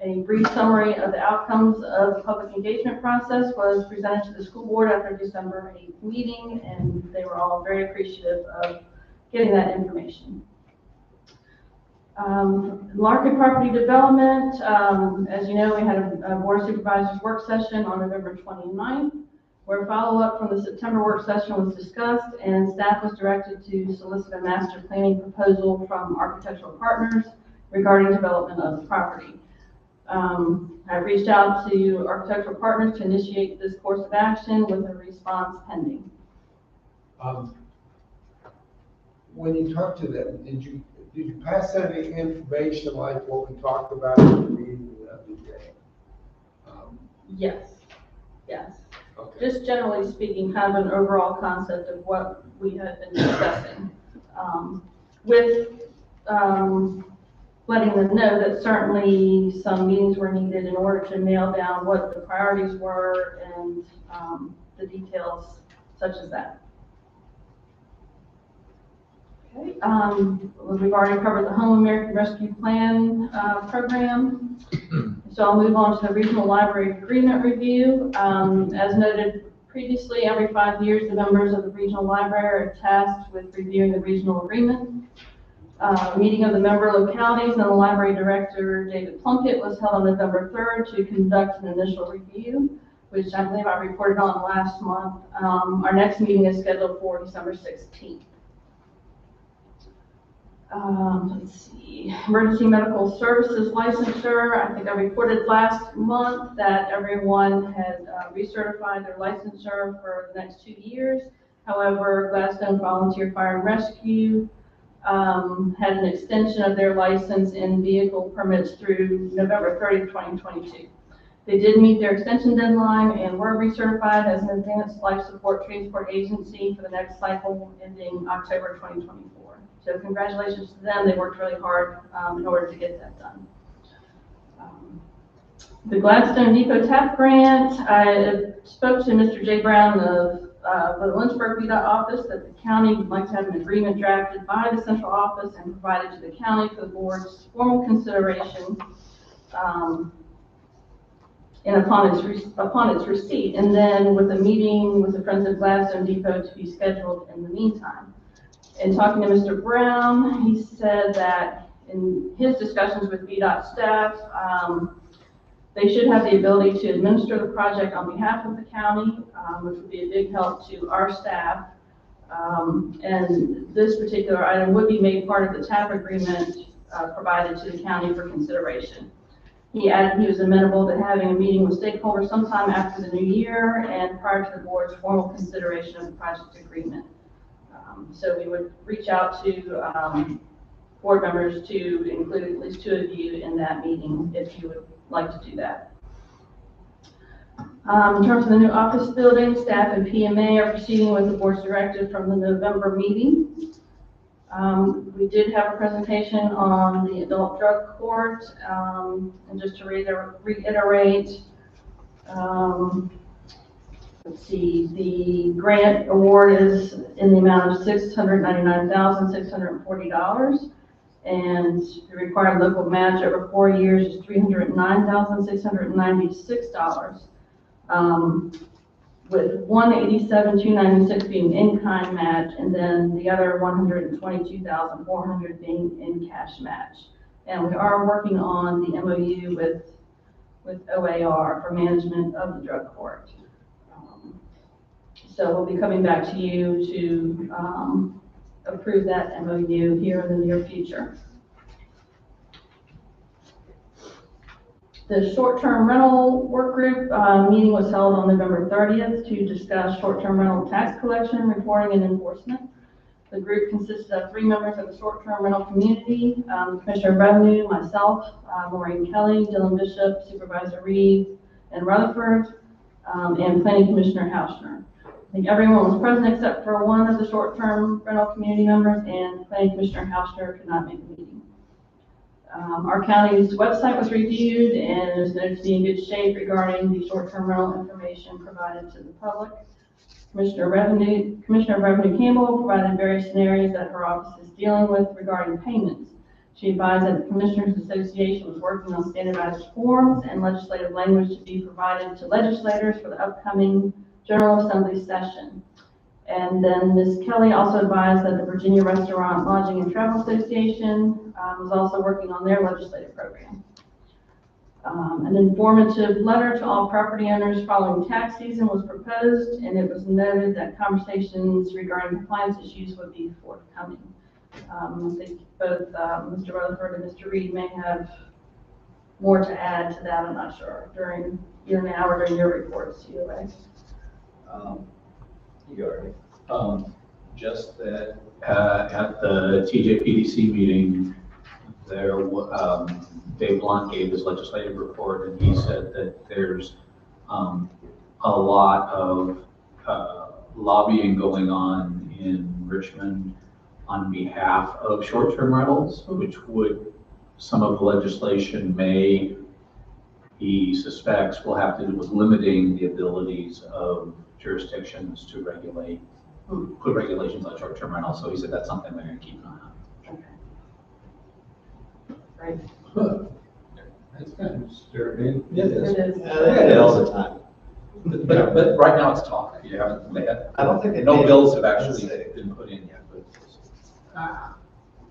A brief summary of the outcomes of the public engagement process was presented to the school board at their December 8th meeting, and they were all very appreciative of getting that information. Market property development, as you know, we had a Board of Supervisors work session on November 29th, where follow-up from the September work session was discussed, and staff was directed to solicit a master planning proposal from architectural partners regarding development of the property. I've reached out to architectural partners to initiate this course of action with a response pending. When you talked to them, did you pass any information like what we talked about in the meeting Yes, yes. Okay. Just generally speaking, kind of an overall concept of what we had been discussing. With letting them know that certainly some meetings were needed in order to nail down what the priorities were and the details such as that. Okay, we've already covered the Home American Rescue Plan program. So I'll move on to the Regional Library Agreement Review. As noted previously, every 5 years, the members of the Regional Library are tasked with reviewing the regional agreement. Meeting of the member localities and the library director, David Plunkett, was held on November 3rd to conduct an initial review, which I believe I reported on last month. Our next meeting is scheduled for December 16th. Let's see, emergency medical services licensure. I think I reported last month that everyone had recertified their licensure for the next 2 years. However, Gladstone Volunteer Fire and Rescue had an extension of their license and vehicle permits through November 30th, 2022. They did meet their extension deadline and were recertified as an advanced life support transport agency for the next cycle ending October 2024. So congratulations to them. They worked really hard in order to get that done. The Gladstone Depot TAP grant, I spoke to Mr. J. Brown of the Lynchburg VDOT office that the county would like to have an agreement drafted by the central office and provided to the county for the board's formal consideration and upon its receipt, and then with a meeting with the Friends of Gladstone Depot to be scheduled in the meantime. In talking to Mr. Brown, he said that in his discussions with VDOT staff, they should have the ability to administer the project on behalf of the county, which would be a big help to our staff. And this particular item would be made part of the TAP agreement provided to the county for consideration. He added he was amenable to having a meeting with stakeholders sometime after the new year and prior to the board's formal consideration of the project agreement. So we would reach out to board members to include at least 2 of you in that meeting if you would like to do that. In terms of the new office building, staff and PMA are proceeding with the board's directive from the November meeting. We did have a presentation on the adult drug court, and just to reiterate, let's see, the grant award is in the amount of $699,640, and the required local match over 4 years is $309,696, with $187,296 being in-kind match, and then the other $122,400 being in cash match. And we are working on the MOU with OAR for management of the drug court. So we'll be coming back to you to approve that MOU here in the near future. The short-term rental work group meeting was held on November 30th to discuss short-term rental tax collection, reporting, and enforcement. The group consisted of 3 members of the short-term rental community, Commissioner of Revenue, myself, Maureen Kelly, Dylan Bishop, Supervisor Reed, and Rutherford, and Planning Commissioner Hauschner. I think everyone was present except for one of the short-term rental community members, and Planning Commissioner Hauschner could not make the meeting. Our county's website was reviewed and is noted to be in good shape regarding the short-term rental information provided to the public. Commissioner of Revenue Campbell provided various scenarios that her office is dealing with regarding payments. She advised that the Commissioners Association was working on standardized forms and legislative language to be provided to legislators for the upcoming General Assembly session. And then Ms. Kelly also advised that the Virginia Restaurant, Lodging, and Travel Association was also working on their legislative program. An informative letter to all property owners following tax season was proposed, and it was noted that conversations regarding compliance issues would be forthcoming. I think both Mr. Rutherford and Mr. Reed may have more to add to that, I'm not sure, during either now or during your reports, either way. You already. Just that at the TJPDC meeting, Dave Blunt gave his legislative report, and he said that there's a lot of lobbying going on in Richmond on behalf of short-term rentals, which some of the legislation he suspects will have to do with limiting the abilities of jurisdictions to put regulations on short-term rentals. So he said that's something they're going to keep an eye on. Okay. Great. That's kind of disturbing. It is. It is. Yeah, they do it all the time. But right now it's talk. I don't think they No made it. bills have actually been put in yet, but.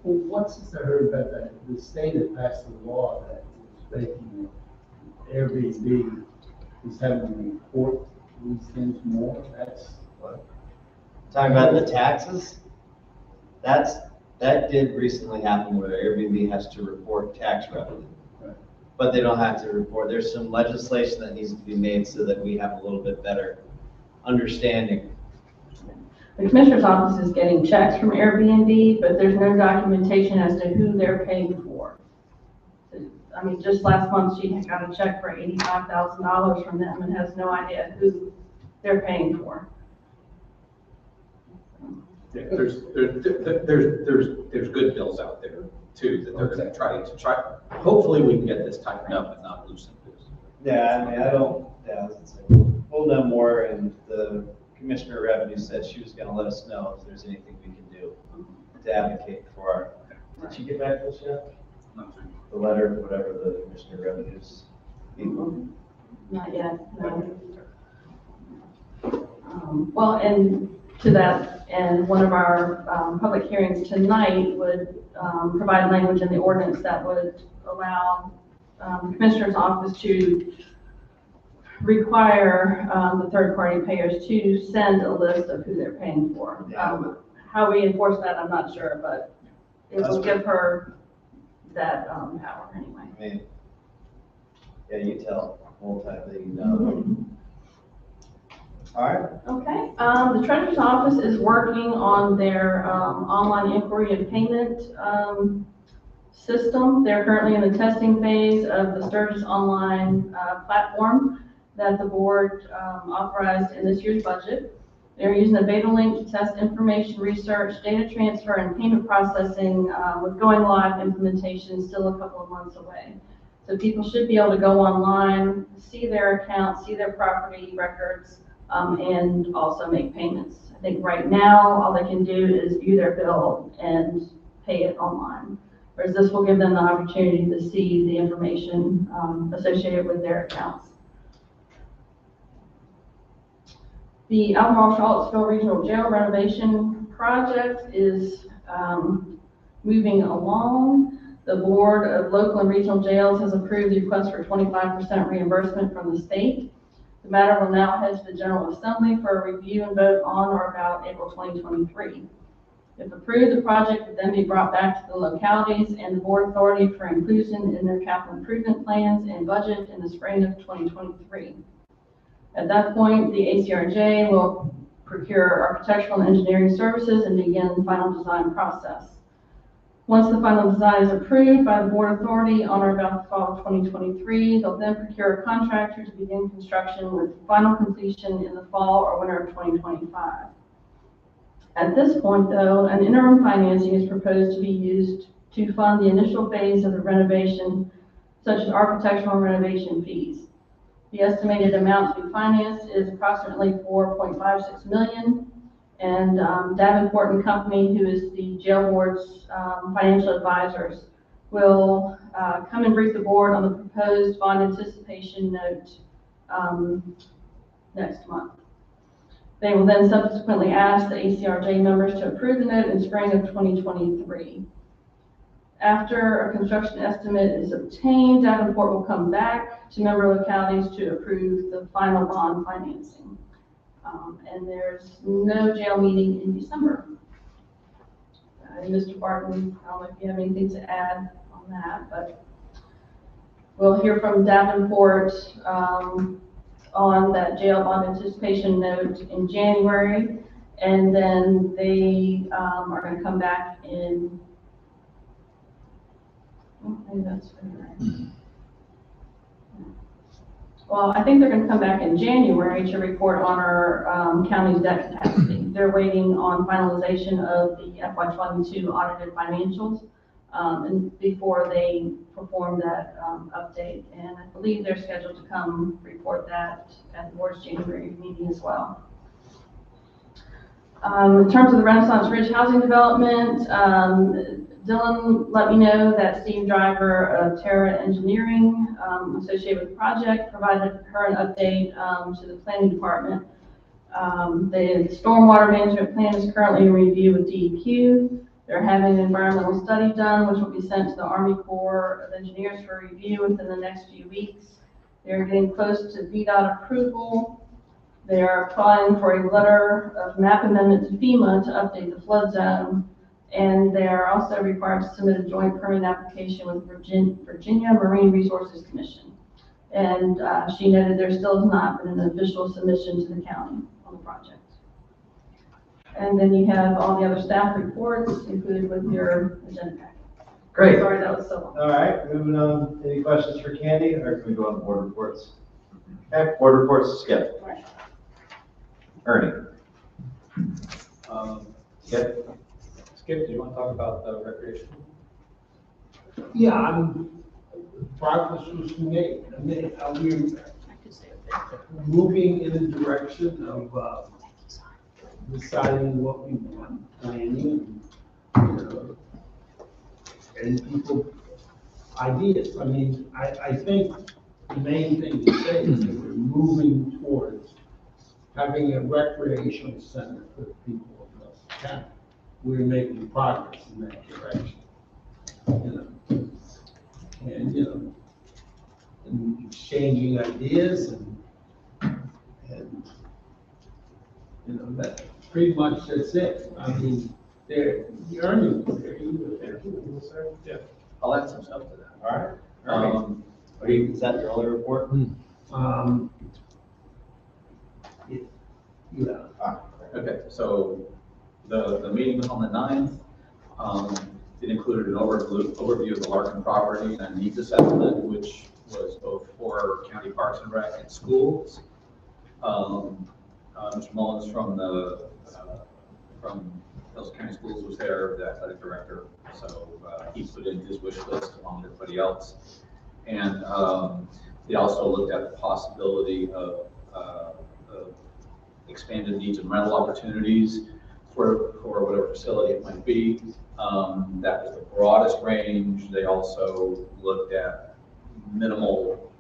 Well, what's this I heard about that? The state had passed a law that is making Airbnb is having to report these things more. That's what? Talking about the taxes, that did recently happen where Airbnb has to report tax revenue. Right. But they don't have to report, there's some legislation that needs to be made so that we have a little bit better understanding. The Commissioner's Office is getting checks from Airbnb, but there's no documentation as to who they're paying for. I mean, just last month, she got a check for $85,000 from them and has no idea who they're paying for. Yeah, there's good bills out there too, that they're gonna try, hopefully we can get this tightened up and not loosen this. Yeah, I mean, I was gonna say, we'll know more, and the Commissioner of Revenue said she was gonna let us know if there's anything we can do to advocate for our, did she get back to us yet? The letter, whatever the Commissioner of Revenue's. Not yet, no. Well, and to that, and one of our public hearings tonight would provide language in the ordinance that would allow the Commissioner's Office to require the third-party payers to send a list of who they're paying for. How we enforce that, I'm not sure, but it will give her that power anyway. I mean, yeah, you tell, whole time that you know. All right. Okay, the Treasurer's Office is working on their online inquiry and payment system. They're currently in the testing phase of the Sturgis online platform that the board authorized in this year's budget. They're using a beta link to test information research, data transfer, and payment processing with going live implementation still a couple of months away. So people should be able to go online, see their account, see their property records, and also make payments. I think right now, all they can do is view their bill and pay it online. Whereas this will give them the opportunity to see the information associated with their accounts. The Albemarle-Charlottesville Regional Jail renovation project is moving along. The Board of Local and Regional Jails has approved the request for 25% reimbursement from the state. The matter will now head to the General Assembly for a review and vote on or about April 2023. If approved, the project would then be brought back to the localities and the Board Authority for inclusion in their capital improvement plans and budget in the spring of 2023. At that point, the ACRJ will procure architectural and engineering services and begin the final design process. Once the final design is approved by the Board Authority on or about the fall of 2023, they'll then procure a contractor to begin construction with final completion in the fall or winter of 2025. At this point, though, an interim financing is proposed to be used to fund the initial phase of the renovation, such as architectural and renovation fees. The estimated amount to be financed is approximately $4.56 million, and Davenport and Company, who is the jail board's financial advisors, will come and brief the board on the proposed bond anticipation note next month. They will then subsequently ask the ACRJ members to approve the note in spring of 2023. After a construction estimate is obtained, Davenport will come back to member localities to approve the final bond financing. And there's no jail meeting in December. And Mr. Barton, I don't know if you have anything to add on that, but we'll hear from Davenport on that jail bond anticipation note in January, and then they are going to come back in Maybe that's February. Well, I think they're gonna come back in January to report on our county's debt capacity. They're waiting on finalization of the FY '22 audited financials, and before they perform that update. And I believe they're scheduled to come report that at the board's January meeting as well. In terms of the Renaissance Ridge housing development, Dylan let me know that Steve Driver of Terra Engineering, associated with the project, provided her an update to the planning department. The stormwater management plan is currently in review with DEQ. They're having an environmental study done, which will be sent to the Army Corps of Engineers for review within the next few weeks. They're getting close to VDOT approval. They are applying for a letter of map amendment to FEMA to update the flood zone. And they are also required to submit a joint permit application with Virginia Marine Resources Commission. And she noted there still has not been an official submission to the county on the project. And then you have all the other staff reports included with your agenda packet. Great. Sorry, that was so long. All right, moving on. Any questions for Candy, or can we go on the board reports? Okay, board reports, Skip. Right. Ernie. Skip. Skip, do you want to talk about the recreation? Yeah, progress was made. I mean, we're moving in the direction of deciding what we want, planning, and people ideas. I mean, I think the main thing to say is that we're moving towards having a recreation center for the people of the county. We're making progress in that direction. And and exchanging ideas and that pretty much that's it. I mean, the earnings there, Yeah. I'll add some stuff to that. All right. Is that your only report? Yeah. Okay, so the meeting was on the 9th. It included an overview of the Larkin property and a needs assessment, which was both for county parks and rec and schools. Mr. Mullins from Hills County Schools was there, the athletic director, so he put in his wish list along with everybody else. And he also looked at the possibility of expanded needs and rental opportunities for whatever facility it might be. That was the broadest range. They also looked at minimal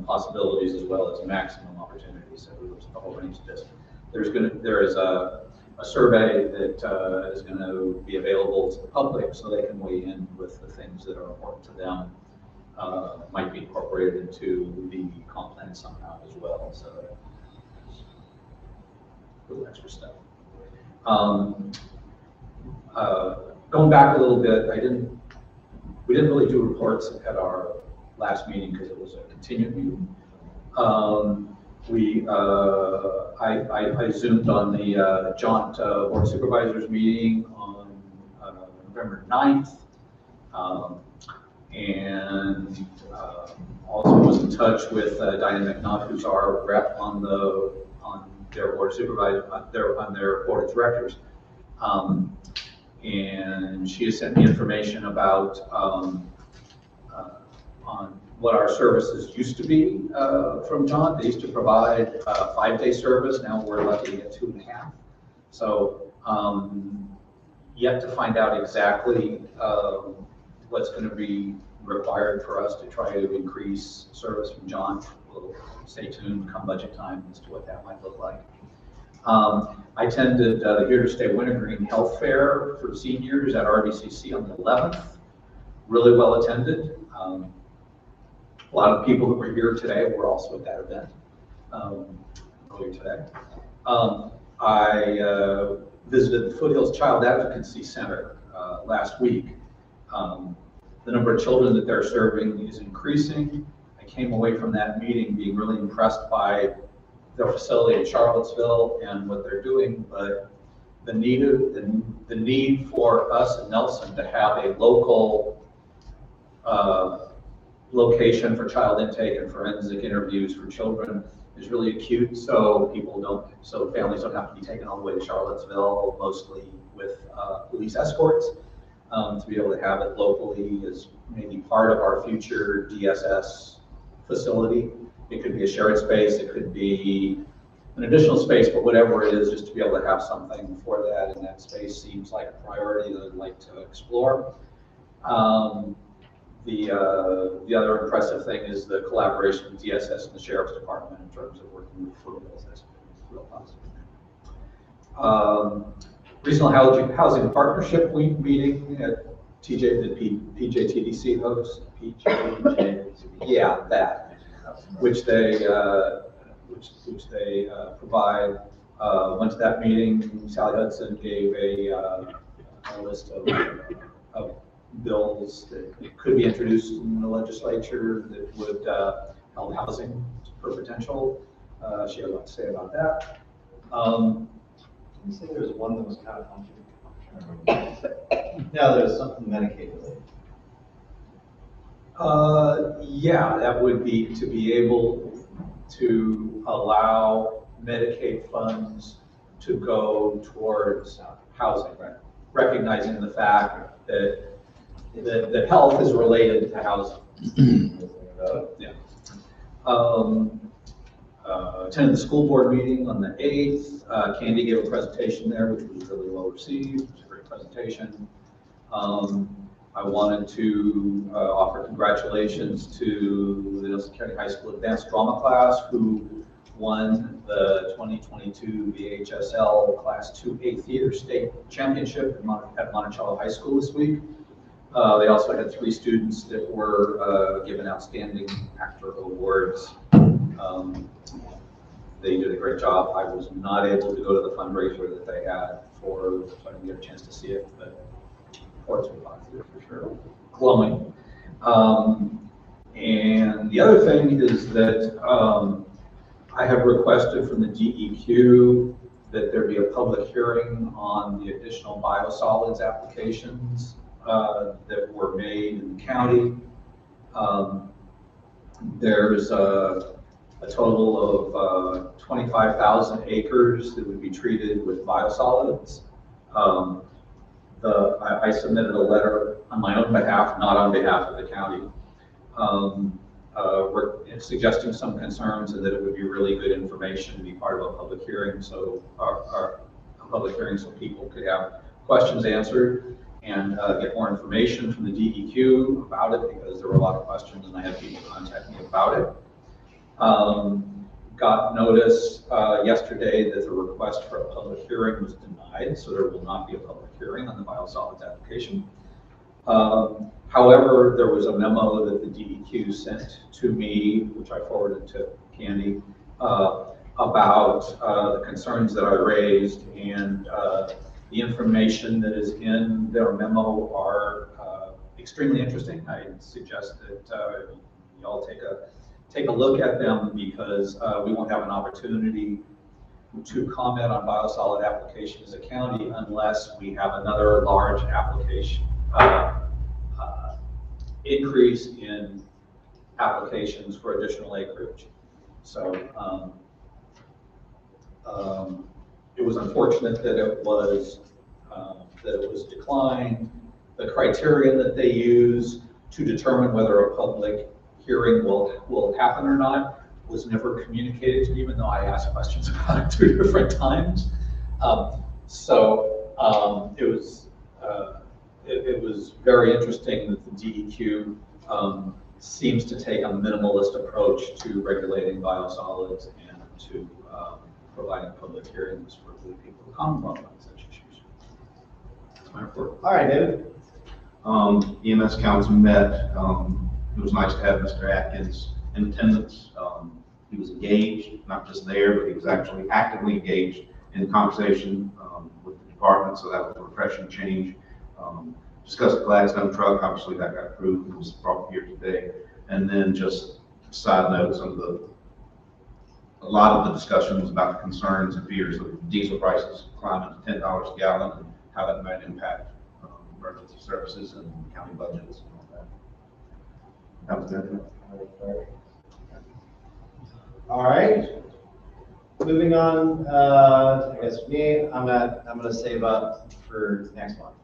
possibilities as well as maximum opportunities. So it was a whole range of this. There is a survey that is going to be available to the public so they can weigh in with the things that are important to them. Might be incorporated into the comp plan somehow as well. So a little extra stuff. Going back a little bit, we didn't really do reports at our last meeting because it was a continued meeting. I zoomed on the joint board of supervisors meeting on November 9th. And also was in touch with Diane McNutt, who's our rep on their board of supervisors, on their board of directors. And she has sent me information about on what our services used to be from John. They used to provide a 5-day service. Now we're lucky to get 2.5. So yet to find out exactly what's going to be required for us to try to increase service from John. We'll stay tuned come budget time as to what that might look like. I attended the Here to Stay Wintergreen Health Fair for seniors at RBCC on the 11th. Really well attended. A lot of people that were here today were also at that event earlier today. I visited the Foothills Child Advocacy Center last week. The number of children that they're serving is increasing. I came away from that meeting being really impressed by their facility in Charlottesville and what they're doing, but the need for us in Nelson to have a local location for child intake and forensic interviews for children is really acute, so families don't have to be taken all the way to Charlottesville, mostly with police escorts. To be able to have it locally is maybe part of our future DSS facility. It could be a shared space, it could be an additional space, but whatever it is, just to be able to have something for that, and that space seems like a priority that I'd like to explore. The other impressive thing is the collaboration with DSS and the Sheriff's Department in terms of working with foothills. That's real positive. Regional Housing Partnership Week meeting at PJTDC hosts. Yeah, that, which they provide. Went to that meeting. Sally Hudson gave a list of bills that could be introduced in the legislature that would help housing for potential. She had a lot to say about that. You say there was one that was kind of funky. No, there was something Medicaid related. Yeah, that would be to be able to allow Medicaid funds to go towards housing, right? Recognizing the fact that health is related to housing. Yeah. Attended the school board meeting on the 8th. Candy gave a presentation there, which was really well received. It was a great presentation. I wanted to offer congratulations to the Nelson County High School Advanced Drama class, who won the 2022 VHSL Class 2A Theater State Championship at Monticello High School this week. They also had 3 students that were given Outstanding Actor Awards. They did a great job. I was not able to go to the fundraiser that they had so I didn't get a chance to see it, but reports were positive for sure. Glowing. And the other thing is that I have requested from the DEQ that there be a public hearing on the additional biosolids applications that were made in the county. There's a total of 25,000 acres that would be treated with biosolids. I submitted a letter on my own behalf, not on behalf of the county, suggesting some concerns and that it would be really good information to be part of a public hearing, so people could have questions answered and get more information from the DEQ about it, because there were a lot of questions and I had people contact me about it. Got notice yesterday that the request for a public hearing was denied, so there will not be a public hearing on the biosolids application. However, there was a memo that the DEQ sent to me, which I forwarded to Candy, about the concerns that I raised, and the information that is in their memo are extremely interesting. I suggest that y'all take a look at them, because we won't have an opportunity to comment on biosolid application as a county unless we have another large application increase in applications for additional acreage. So it was unfortunate that it was declined. The criteria that they use to determine whether a public hearing will happen or not was never communicated to me, even though I asked questions about it 2 different times. It was very interesting that the DEQ seems to take a minimalist approach to regulating biosolids and to providing public hearings for the people of the Commonwealth on such issues. That's my report. All right, David. EMS council met. It was nice to have Mr. Atkins in attendance. He was engaged, not just there, but he was actually actively engaged in conversation with the department, so that was a refreshing change. Discussed the Gladstone truck, obviously that got approved and was brought here today. And then just side notes on a lot of the discussion was about the concerns and fears of diesel prices climbing to $10 a gallon and how that might impact emergency services and county budgets and all that. Sounds good. All right. Moving on, I guess me, I'm gonna save up for next month.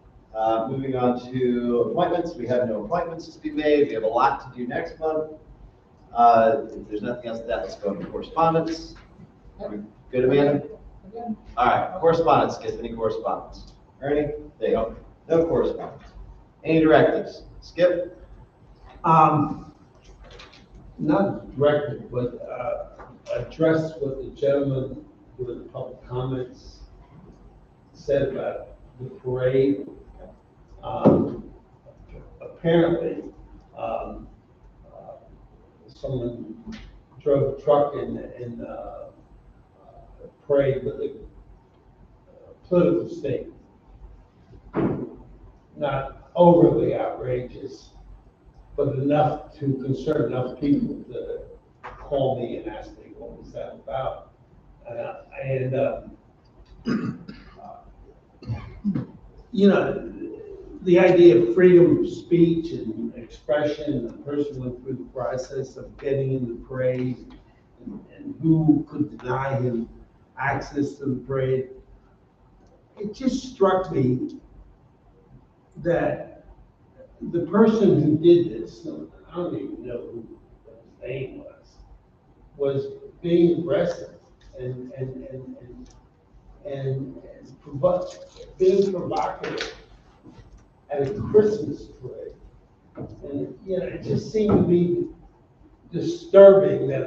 Moving on to appointments, we have no appointments to be made, we have a lot to do next month. If there's nothing else, let's go to correspondence. Are we good, Amanda? All right, correspondence, Skip, any correspondence? Ernie? There you go. No correspondence. Any directives? Skip? Not directed, but, address what the gentleman with the public comments said about the parade. Apparently, someone drove a truck in the parade with a political statement. Not overly outrageous, but enough to concern enough people to call me and ask me what was that about. You know, the idea of freedom of speech and expression, the person went through the process of getting in the parade, and who could deny him access to the parade. It just struck me that the person who did this, I don't even know who his name was being aggressive and being provocative at a Christmas parade. And, you know, it just seemed to be disturbing that,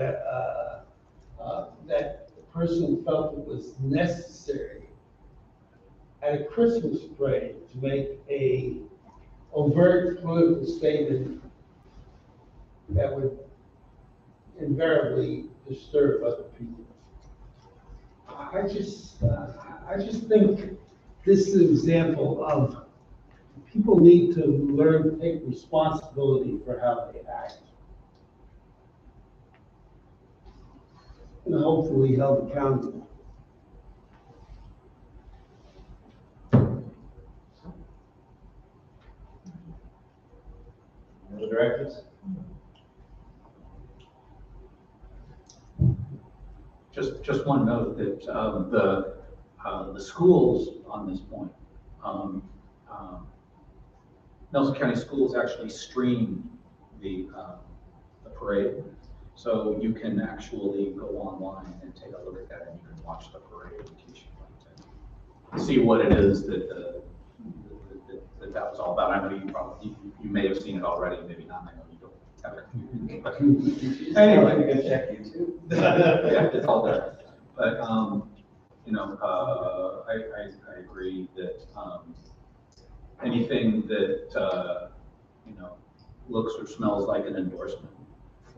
that the person felt it was necessary at a Christmas parade to make a overt political statement that would invariably disturb other people. I just think this is an example of people need to learn to take responsibility for how they act. And hopefully held accountable. Any other directives? Just one note that the schools on this point, Nelson County Schools actually stream the parade. So you can actually go online and take a look at that, and you can watch the parade in case you'd like to see what it is that that was all about. I know you may have seen it already, maybe not. I know you don't have it. But anyway, You can check YouTube. yeah, it's all there. But you know, I agree that anything that you know, looks or smells like an endorsement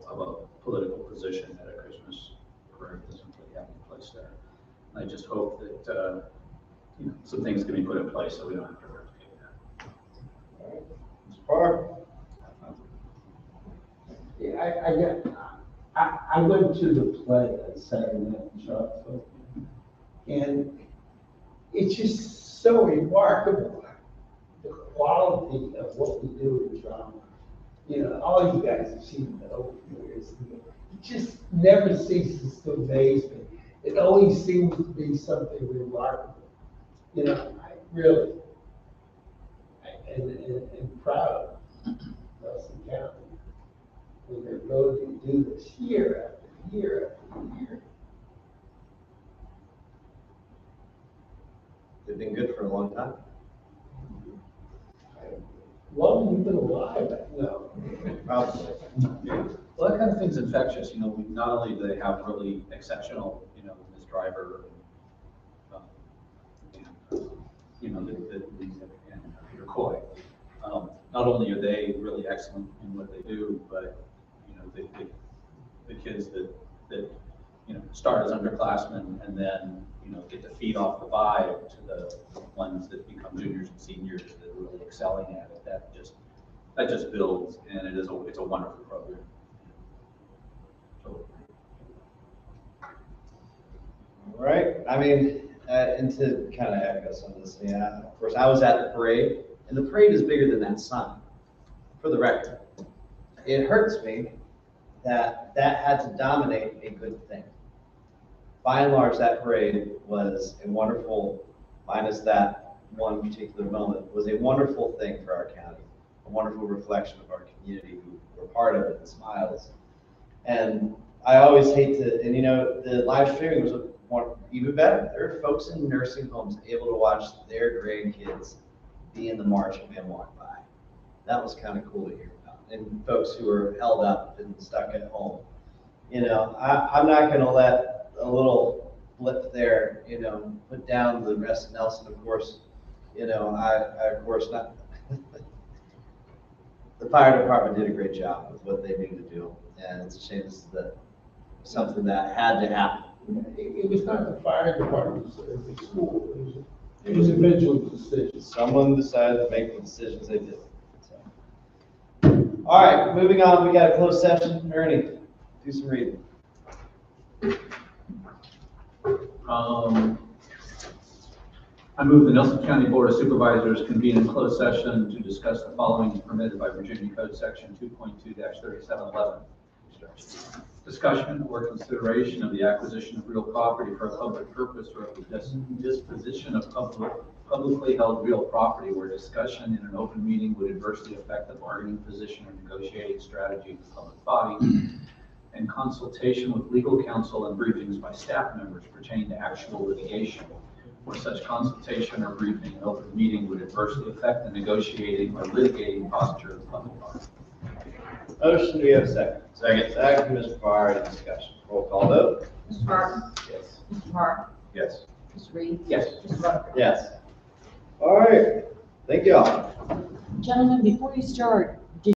of a political position at a Christmas parade doesn't really have any place there. And I just hope that you know, some things can be put in place so we don't have to replicate that. Mr. Parr? Yeah, I went to the play on Saturday night in Charlottesville, and it's just so remarkable, the quality of what we do in drama. You know, all you guys have seen it over the years. It just never ceases to amaze me. It always seems to be something remarkable. You know, I really, and proud of Nelson County for their ability to do this year after year after year. They've been good for a long time. Long as you've been alive, no. Probably. Yeah. Well, that kind of thing's infectious. You know, not only do they have really exceptional, you know, Ms. Driver, and you know, and Peter Coy. Not only are they really excellent in what they do, but you know, the kids that you know start as underclassmen and then you know get to feed off the vibe to the ones that become juniors and seniors that are really excelling at it. That just builds, and it's a wonderful program. So. All right, I mean, and to kind of echo some of this, yeah, of course, I was at the parade, and the parade is bigger than that sign, for the record. it hurts me that that had to dominate a good thing. By and large, that parade was a wonderful, minus that one particular moment, was a wonderful thing for our county, a wonderful reflection of our community who were part of it, the smiles. And I always hate to, and you know, the live streaming was even better. There are folks in nursing homes able to watch their grandkids be in the march and walk by. That was kind of cool to hear about. And folks who are held up and stuck at home. You know, I'm not going to let a little blip there, you know, put down the rest of Nelson, of course. You know, I of course not. The fire department did a great job with what they needed to do. And it's a shame this is something that had to happen. It was not the fire department, it was the school, it was individual decisions. Someone decided to make the decisions they did. So. All right, moving on, we got a closed session. Ernie, do some reading. I move the Nelson County Board of Supervisors convene in closed session to discuss the following permitted by Virginia Code Section 2.2-3711. Discussion or consideration of the acquisition of real property for a public purpose or of the disposition of publicly held real property where discussion in an open meeting would adversely affect the bargaining position or negotiating strategy of the public body, and consultation with legal counsel and briefings by staff members pertaining to actual litigation, where such consultation or briefing in open meeting would adversely affect the negotiating or litigating posture of the public body. Motion, do we have a second? Second. Second, Mr. Farr, any discussion? Roll call vote. Mr. Martin? Yes. Mr. Marr? Yes. Mr. Reed? Yes. Mr. Rutherford? Yes. All right, thank you all. Gentlemen, before you start,